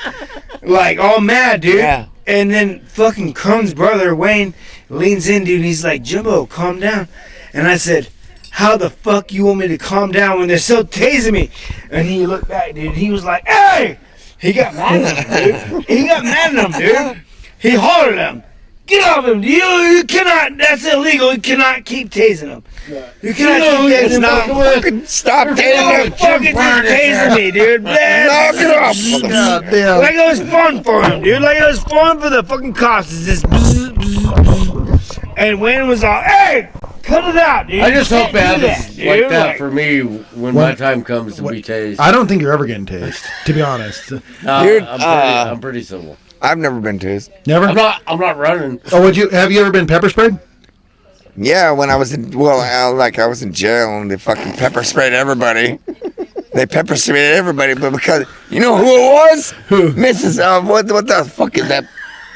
Like, all mad, dude. Yeah. And then fucking Crumb's brother, Wayne, leans in, dude. He's like, Jimbo, calm down. And I said, how the fuck you want me to calm down when they're still tasing me? And he looked back, dude. He was like, hey! He got mad at him, dude. He got mad at him, dude. He hollered at him. Get off him. You cannot, that's illegal. You cannot keep tasing him. You cannot keep tasing him. Stop tasing him. Fucking tasing me, dude. Man, Knock it off. like it was fun for him, dude. Like it was fun for the fucking cops. It's just bzz, bzz, bzz. And Wayne was all, hey, cut it out, dude. I just You hope it can't do happens that, like dude. that for me when my time comes to be tased. I don't think you're ever getting tased, to be honest. No, Dude, I'm pretty civil. I've never been tased. Never? I'm not running. Oh, have you ever been pepper sprayed? Yeah, when I was in, I was in jail and they fucking pepper sprayed everybody. They pepper sprayed everybody, but because, you know who it was? Who? Mrs. What the fuck is that?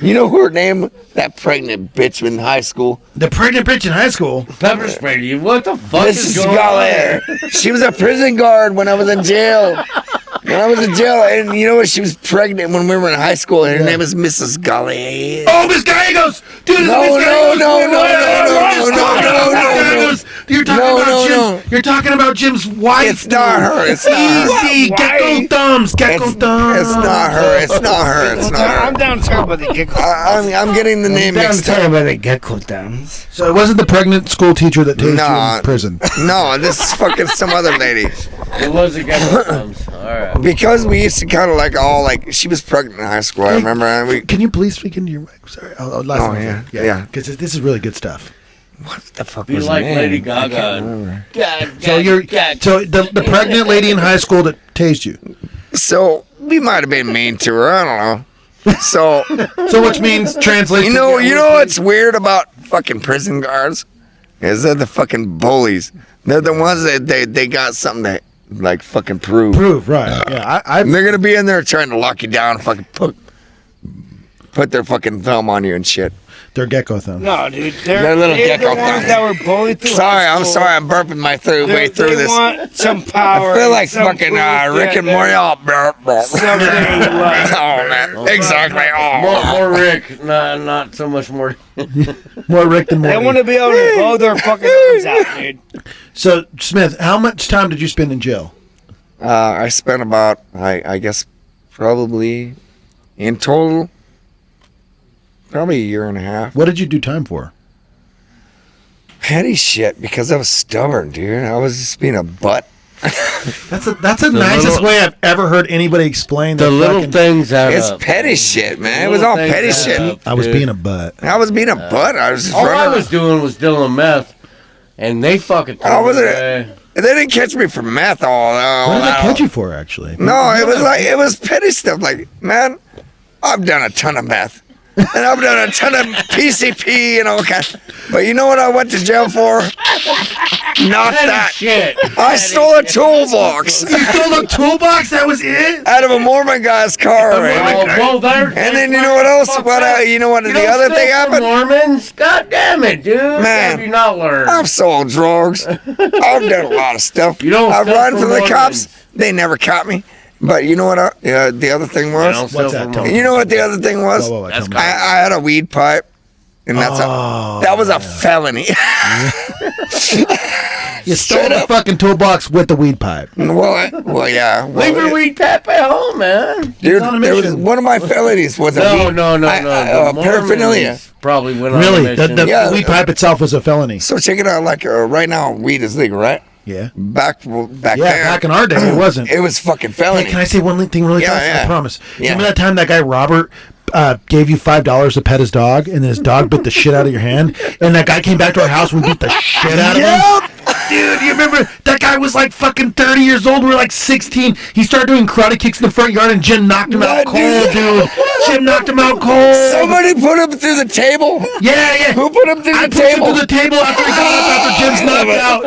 You know who her name? That pregnant bitch in high school. The pregnant bitch in high school. Pepper sprayed you. What the fuck is Mrs. going on? Galler. She was a prison guard when I was in jail. When I was in jail, and you know what? She was pregnant when we were in high school. And her name is Mrs. Galler. Oh, Miss Gallegos! Dude, it's No, Miss no, Gallegos! no, no, no, no, no, no, no. You're talking No, about no, Jim's. no. You're talking about Jim's wife. It's not her. It's not her. Easy, gecko thumbs, gecko thumbs. It's not her. It's not her. It's not I'm her. down to talk about the gecko. I'm getting the name Down to mixed talk up. about the gecko thumbs. So it wasn't the pregnant school teacher that tased you Nah. in prison. No, this is fucking some other lady. It was a gecko thumbs. All right. Because we used to kind of she was pregnant in high school. I remember. And we. Can you please speak into your mic? Sorry. Oh, yeah. Because this is really good stuff. What the fuck Be was like her name? Lady I can't Gaga. remember. So the pregnant lady in high school that tased you. So we might have been mean to her. I don't know. So which means translate. you know what's weird about fucking prison guards is they're the fucking bullies. They're the ones that they got something to like fucking prove. Prove right. Yeah, And they're gonna be in there trying to lock you down, and fucking put their fucking thumb on you and shit. they're gecko thumbs. No, dude. They're little they're the gecko ones thumbs. that were bullied through Sorry, high I'm school. sorry. I'm burping my way through They this. want some power. I feel like some fucking proof Rick and that Morty. Oh, Something like. oh man, exactly. More Rick, not so much more. More Rick than They Morty. want to be able to blow their fucking arms out, dude. So Smith, how much time did you spend in jail? I spent about, I guess, probably in total, probably a year and a half. What did you do time for? Petty shit, because I was stubborn, dude. I was just being a butt. That's the nicest way I've ever heard anybody explain The little fucking- things add It's up. petty shit, man. It was all petty shit. I was being a butt. I was being a butt. I was just All I running. was doing was dealing meth, and they fucking. Oh, was it? away. They didn't catch me for meth all. What did they catch you for, actually? No, it was petty stuff. Like, man, I've done a ton of meth. And I've done a ton of PCP and all kinds. But you know what I went to jail for? Not that. Shit. I stole a toolbox You stole a toolbox? That was it? out of a Mormon guy's car. Oh, well, there. And then you know what else? You know what the other thing happened? Mormons? God damn it, dude. Man. Have you not learned? I've sold drugs. I've done a lot of stuff. You don't I've steal run from from the Mormons. cops. They never caught me. But you know what? The other thing I don't was. steal What's that? from Tell Mormons. You know what the other thing was? Whoa, That's tell me. I had a weed pipe, and that was a felony. You stole Straight the up. fucking toolbox with the weed pipe. well, yeah. Well, Leave your weed tap at home, man. dude, on a there was mission. one of my felonies was a No. weed, The paraphernalia. Mormons probably went on a Really? The mission. Yeah. weed pipe itself was a felony. So check it out. Like right now, weed is legal, right? Yeah. Back Yeah, there, back in our day, it wasn't. it was fucking Hey, felony. can I say one thing really Yeah, fast? I yeah. promise. Yeah. Remember that time that guy Robert gave you $5 to pet his dog, and then his dog bit the shit out of your hand, and that guy came back to our house and we beat the shit out of him? Dude, you remember that guy was like fucking 30 years old. We were like 16. He started doing karate kicks in the front yard, and Jim knocked him out cold, dude. Jim knocked him out cold. Somebody put him through the table. Yeah. Who put him through the I pushed table? him through the table after he got up after Jim's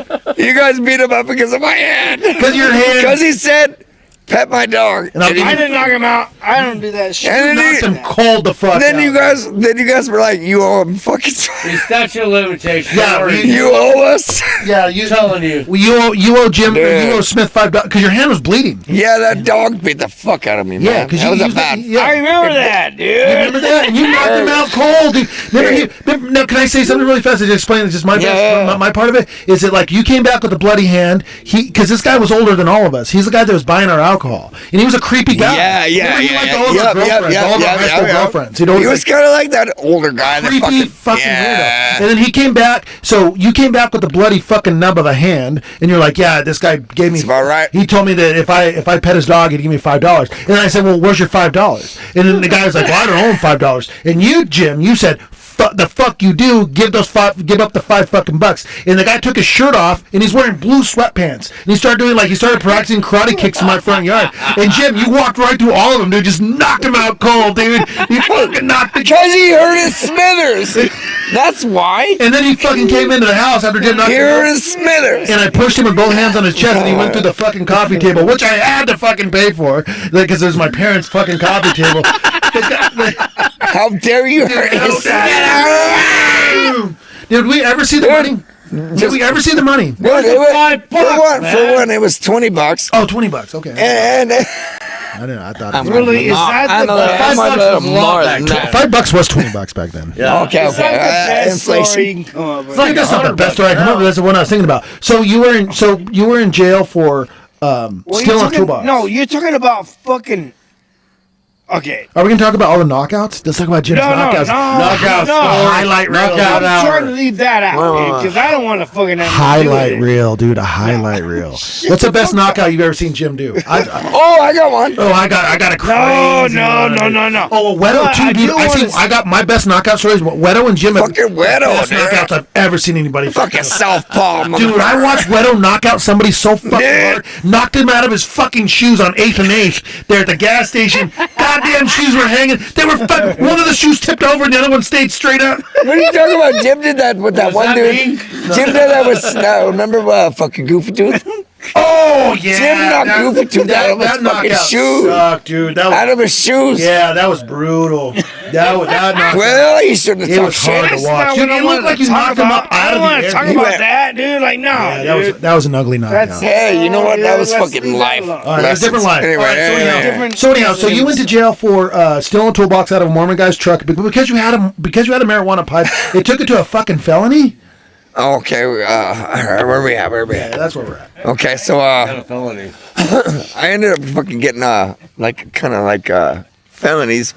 knocked out. You guys beat him up because of my hand. Because your hand. Because he said, "Pet my dog." And I didn't knock him out. I don't do that shit. And knocked him cold the fuck then out. you guys were like, "You owe him fucking." The statute of limitations. Yeah, You owe us. Yeah, you telling you. Well, you owe Jim, Dude. you owe Smith $5 because your hand was bleeding. Yeah, that dog beat the fuck out of me, Yeah, man. because That you was a used bad. Yeah. I remember that, dude. You remember that? And you knocked him out cold, dude. Remember, no, can I say something really fast to explain it? Just my my part of it is that like you came back with a bloody hand. Because this guy was older than all of us. He's the guy that was buying our alcohol, and he was a creepy guy. Yeah. He liked all of our girlfriends, all of our high school girlfriends. He was kind of like that older guy. That creepy fucking weirdo. And then he came back. So you came back with the bloody fucking nub of a hand, and you're like, yeah, this guy gave me. That's about right. He told me that if I pet his dog, he'd give me $5. And I said, well, where's your $5? And then the guy was like, well, I don't owe him $5. And you, Jim, you said, the fuck you do? Give up the $5 And the guy took his shirt off, and he's wearing blue sweatpants. And he started practicing karate kicks in my front yard. And Jim, you walked right through all of them, dude. Just knocked him out cold, dude. You fucking knocked the. Because he hurt his Smithers. That's why. And then he fucking came into the house after Jim knocked He him hurt out. his Smithers. And I pushed him with both hands on his chest, and he went through the fucking coffee table, which I had to fucking pay for, because it was my parents' fucking coffee table. How dare you hurt his Smithers? Did we ever see the money? Did we ever see the money? Dude, for one, it was $20. Oh, $20. Okay. And I didn't know. I thought it was Really? Is that the $5 more than that. $5 was $20 back then. Yeah. Okay, Is that the best story inflation. you can come up with? Like, that's not the best story I can remember. That's the one I was thinking about. So you were in jail for stealing a toolbox. No, you're talking about fucking. Okay. Are we gonna talk about all the knockouts? Let's talk about Jim's knockouts. Knockout no. Highlight reel. Knockout I'm trying to hour. leave that out, because I don't want to fucking have to do Highlight it. reel, dude. A highlight reel. What's the best knockout you've ever seen Jim do? I got one. I got a crazy one. No. Oh, Wedo too, dude. I got my best knockout stories. Wedo and Jim. Fucking Wedo, Best dude. knockouts I've ever seen anybody. Fucking southpaw, Dude, I watched Wedo knock out somebody so fucking hard, knocked him out of his fucking shoes on 8th and 8th there at the gas station. Goddamn shoes were hanging. They were fucking. One of the shoes tipped over and the other one stayed straight up. What are you talking about? Jim did that with that one dude. Jim did that with. Remember fucking Goofy Tooth? Oh yeah. Jim knocked Goofy Tooth out of his fucking knockout shoes. sucked, dude. That was, Out of his shoes. yeah, that was brutal. That knockout. Well, he shouldn't have It talked was hard shit. to watch. Dude, it looked like you knocked him up I out don't of want the to talk air. about that, dude. Like, no, Yeah, dude. that was an ugly knockout. Hey, you know what? That was Let's fucking leave that life. alone. All right, that's a different life. Anyway, All right, anyway. so anyhow, so you went to jail for stealing a toolbox out of a Mormon guy's truck because you had a marijuana pipe. It took it to a fucking felony. Okay, all right, where we at? Yeah, that's where we're at. Okay, so Not a felony. I ended up fucking getting felonies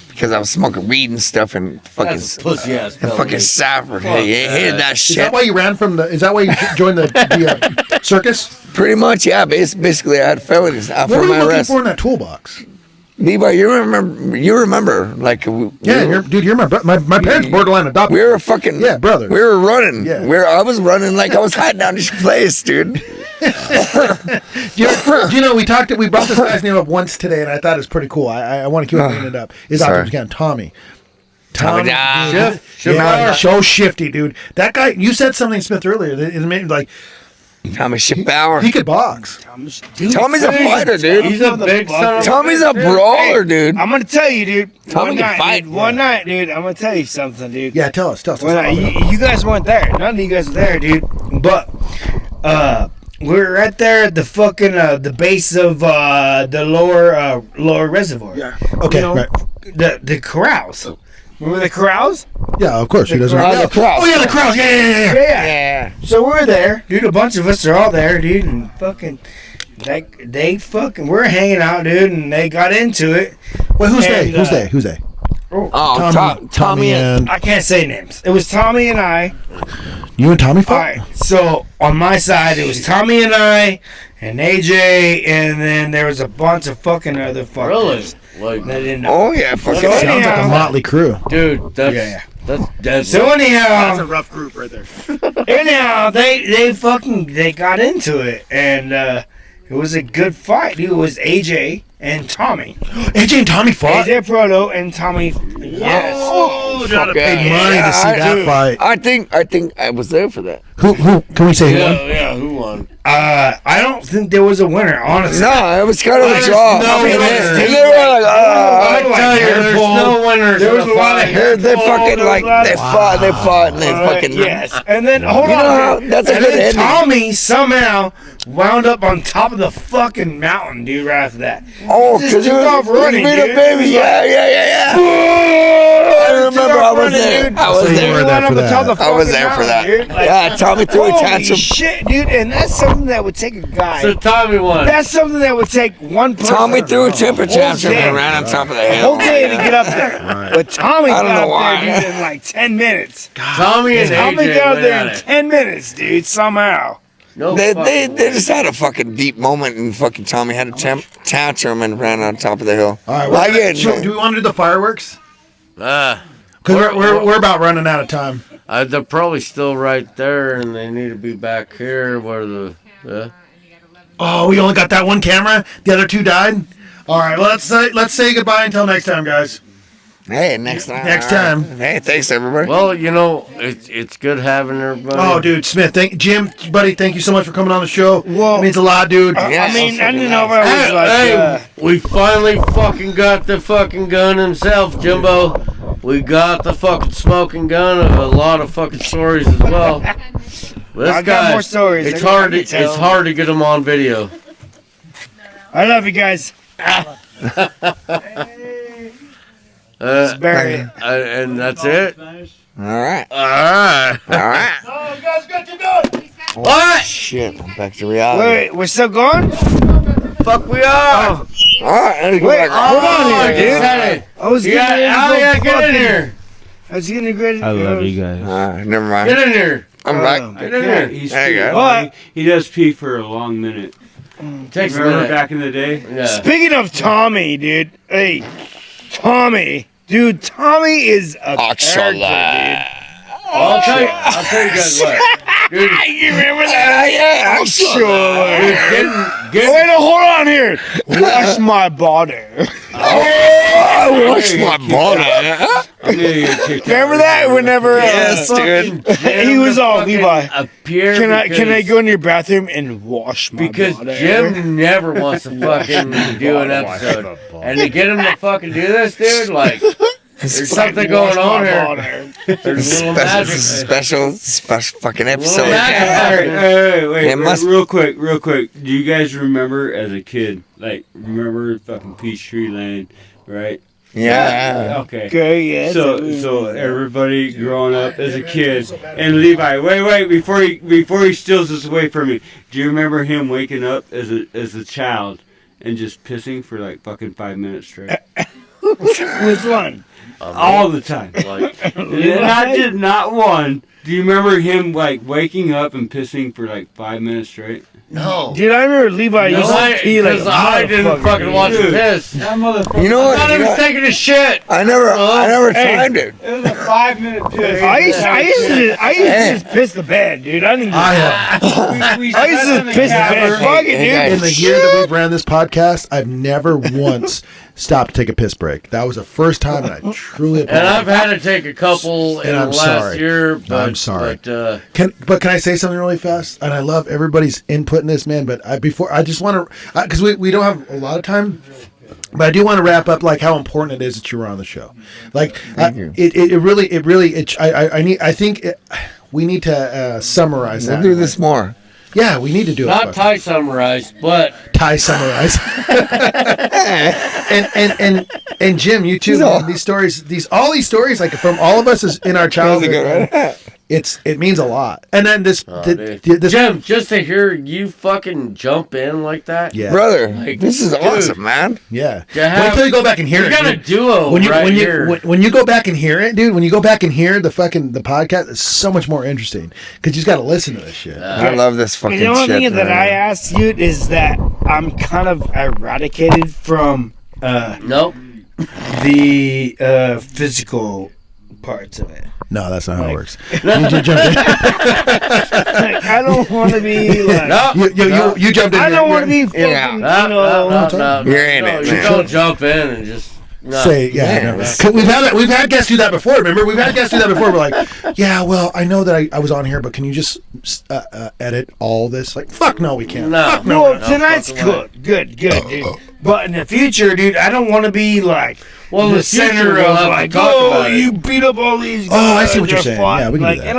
because I was smoking weed and stuff and fucking That's pussy ass and fucking Safford. Hey, you hated that Is shit. that why you ran from the? Is that why you joined the circus? Pretty much, yeah. Basically, I had felonies What for were you my looking arrest. for in that toolbox? Levi, you remember, like, Yeah, you're my my parents borderline adopted. we were fucking brothers. We were running. Yeah. I was running like I was hiding down this place, dude. You know, we brought this guy's name up once today, and I thought it was pretty cool. I want to keep bringing it up. His Sorry. options again, Tommy. Tommy, dude. Shift. Yeah, so shifty, dude. That guy. You said something, Smith, earlier. That it made like Tommy Shipbauer. he could box. Tommy's a fighter, dude. He's a big son of a Tommy's a brawler, dude. I'm gonna tell you, dude. Tommy One can night, fight. dude, one night, dude. I'm gonna tell you something, dude. Yeah, tell us. Well, you guys weren't there. None of you guys were there, dude. But we were right there at the fucking the base of the lower reservoir. Yeah. Okay. You know, Right. The corrals. Remember the corrals? Yeah. Of course. Who doesn't? The crowd. Oh yeah, the crowds. Yeah. Yeah. So we're there, dude. A bunch of us are all there, dude, and fucking. They fucking we're hanging out, dude, and they got into it. Wait, who's And, they? Who's they? Who's they? Oh, Tommy and I can't say names. It was Tommy and I. You and Tommy All fought? right. So on my side, it was Tommy and I, and AJ, and then there was a bunch of fucking other fuckers. Really? Like, That didn't know. oh yeah, fucking So Sounds like a anyhow, motley crew. dude, that's Yeah. That's dead. So That's a anyhow, rough group right there. they got into it, and it was a good fight. Dude, it was AJ and Tommy. AJ and Tommy fought. AJ Proto and Tommy. Yes. Oh, gotta Fuck pay yeah. money to see that fight. I think I was there for that. Who can we say who won? Yeah, who won? I don't think there was a winner, honestly. No, it was kind of a draw. no I mean, winner. they were like, I tell you, there's no winners. There was in a the lot of fight. hair they pull, fucking there was like a lot they of- fought, and they fucking. Yes, and then hold You on. know how- dude. that's a and good then ending. Tommy somehow wound up on top of the fucking mountain, dude. Right after that. Oh, Just because it took was off running, made a dude. baby. Yeah. I remember I was there. I was So you there. were there for that. I was there for that. Yeah, Tommy threw a Holy tantrum. shit, dude, and that's something that would take a guy. So Tommy won. That's something that would take one person. Tommy threw a temper tantrum day. and ran on top of the a whole hill. day to get up there. But Tommy I don't got know up why. there, dude, in like 10 minutes. Tommy and Tommy AJ got up went there in at it. 10 minutes, dude, somehow. No They fucking just had a fucking deep moment, and fucking Tommy had a tantrum and ran on top of the hill. All right, Like it. do we want to do the fireworks? way. Because we're about running out of time. They're probably still right there, and they need to be back here where the. Oh, we only got that one camera. The other two died. All right, well, let's say goodbye until next time, guys. Hey, next time. Next time. Hey, thanks everybody. Well, you know, it's good having everybody. Oh, dude, Smith, Jim, buddy, thank you so much for coming on the show. Well, it means a lot, dude. Yeah. I mean, I fucking didn't know if I was like, Hey, we finally fucking got the fucking gun himself, Jimbo. We got the fucking smoking gun of a lot of fucking stories as well. This I got guy, more stories. It's I hard. can tell. It's hard to get them on video. I love you guys. Bury it. And that's it. All right. All right. All right. Oh, you guys got to go. All right. Shit, I'm back to reality. Wait, we're still going? Fuck, we are. All right. I gotta go Wait, back. hold on Oh, here, dude. dude. I was Yeah, getting ready to go get in fucking- here. I was getting ready to I love you guys. Never mind. Get in here. I'm back. Get in here. He's There you pee. go. What? He does pee for a long minute. Takes a Remember minute. back in the day? Yeah. Speaking of Tommy, dude. Hey, Tommy. Dude, Tommy is a Actually. character, I'll tell you guys what. Dude, dude. You remember that? Yeah, I'm sure. get, Wait, no, hold on here. Wash my body. I washed my body. Remember that? Whenever Yes, dude. he was all Levi. Appear Can I because- go in your bathroom and wash my Because body? Jim never wants to fucking do an episode. And to get him to fucking do this, dude, like, there's something going on here. There's a little magic. Special fucking episode. Little magic Hey, there. wait, It must- real quick. Do you guys remember as a kid, remember fucking Peachtree Lane, right? Yeah. Okay. Okay, yes. So everybody growing up as a kid, and Levi, wait, before he steals this away from me, do you remember him waking up as a child and just pissing for like fucking 5 minutes straight? Which one? All the time. Like, Not one. Do you remember him like waking up and pissing for like 5 minutes straight? no. Dude, I remember Levi used to pee like Because I didn't fucking watch him piss. That motherfucker. You know I what? thought he was taking a shit. I never Hey. tried it. It was a 5 minute piss. I used to just piss the bed, dude. I didn't. I used to piss the bed. Fuck it, Hey, In dude. the year that we've ran this podcast, I've never once stopped to take a piss break. That was the first time, and I truly And I've apologize. had to take a couple in And the I'm last sorry. year. But, I'm sorry. But, Can I say something really fast? And I love everybody's input in this, man. But I just want to, because we don't have a lot of time. But I do want to wrap up like how important it is that you were on the show. Like we need to summarize We'll that. do this more. Yeah, we need to do not it. Thai summarized, but Ty summarize. and Jim, you too. Man, these stories, all these stories, like from all of us is in our childhood. It means a lot. And then this Jim, just to hear you fucking jump in like that. Yeah. Brother, Like, this is dude. awesome, man. Yeah. To have- Wait till you go back and hear We it. got a dude. duo when you right when here. you when you go back and hear it, dude, when you go back and hear the podcast, it's so much more interesting because you just got to listen to this shit. I love this fucking The only shit. thing that man. I asked you is that I'm kind of eradicated from Nope. the physical parts of it. No, that's not how it works. You jumped in. Like, I don't want to be like. You jumped in. I don't want to be fucking. You're in it, You man. don't jump in and just. Say no. We've had guests do that before. Remember, we've had guests do that before. We're like, yeah, well, I know that I was on here, but can you just edit all this? Like, fuck no, we can't. No. Fuck no. Well, tonight's good, dude. But in the future, dude, I don't want to be like the center of like, oh, you beat up all these guys. Oh, I see what you're saying. Yeah, we can do that.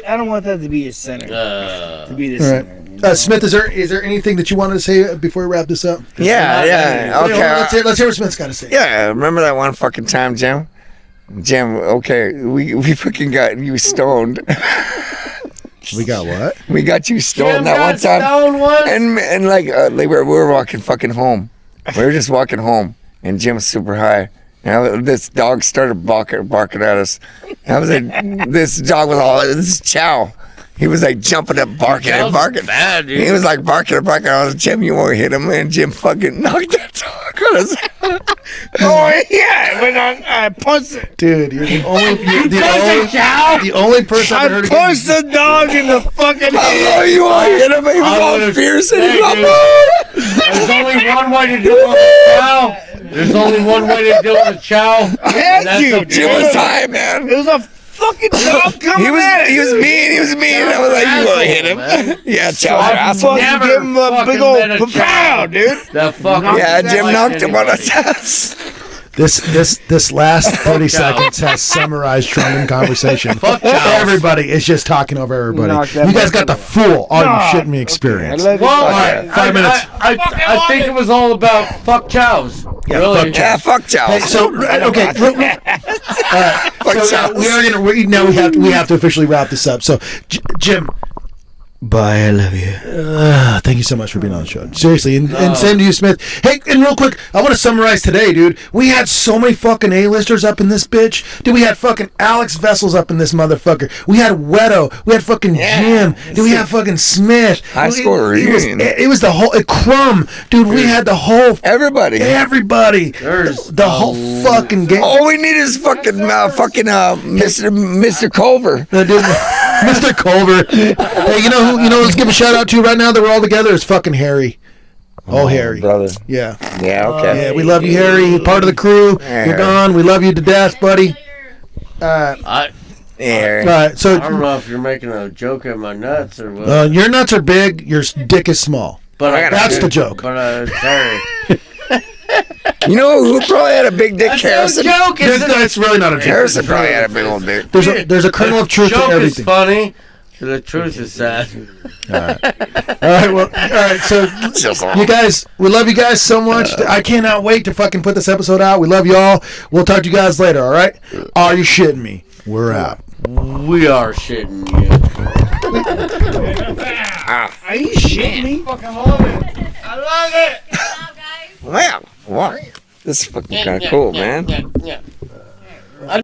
I don't want that to be a center. To be the All center. right. Smith, is there anything that you wanted to say before we wrap this up? Yeah. Okay. Let's hear what Smith's got to say. Yeah, remember that one fucking time, Jim? Okay, we fucking got you stoned. We got what? We got you stoned Jim that got one time. stoned once? And like we were walking fucking home. We were just walking home, and Jim was super high. And this dog started barking at us. I was like, this dog was all this Chow. He was like jumping up, barking and barking. Bad, dude. He was like barking and barking. I was like, Jim, you won't hit him. And Jim fucking knocked that dog on his head. Oh yeah, when I punched it. Dude, you're the only person I've heard I punched the dog in the fucking Oh, head. you won't hit him. He was all fierce and he was There's only one way to deal with a chow. There's only one way to deal with a chow. I had you. Jim was high, man. It was a fucking dog coming at He was mean. I was like, you won't hit him. Yeah, Chow. I fucking give him a big old pow, dude. That fucking Yeah, Jim knocked him on his ass. This last 30 seconds has summarized Truman conversation. Everybody is just talking over everybody. You guys got the full all you shitting me experience. Well, 5 minutes. I think it was all about fuck chows. Yeah, really? Fuck Chow. Hey, so okay, we have to officially wrap this up. So, Jim, Bye, I love you. thank you so much for being on the show. Seriously, and same to you, Smith. Hey, and real quick, I want to summarize today, dude. We had so many fucking A-listers up in this bitch. Dude, we had fucking Alex Vessels up in this motherfucker. We had Wedo. We had fucking Jim. Dude, we had fucking Smith. High score reunion. It was the whole Crumb, dude. We had the whole Everybody. There's the whole fucking game. All we need is fucking Mr. Culver. Dude, Mr. Culver. Hey, you know who? Let's give a shout out to right now that we're all together is fucking Harry. Oh, Harry, brother. Yeah. Yeah. Okay. Yeah, we love you, Harry. You're part of the crew. You're gone. We love you to death, buddy. I Yeah. All right, so don't know if you're making a joke at my nuts or what. your nuts are big. Your dick is small. But That's the joke. But Harry. You know who probably had a big dick? Harrison. Joke. It's really not a joke. Harrison probably had a big old dick. There's a kernel of truth in Joke is everything. funny. The truth is sad. All right. So you guys, we love you guys so much. I cannot wait to fucking put this episode out. We love y'all. We'll talk to you guys later. All right? Are you shitting me? We're out. We are shitting you. Are you shitting me? Fucking love it. I love it. Wow. Wow. This is fucking kind of cool, man. Yeah.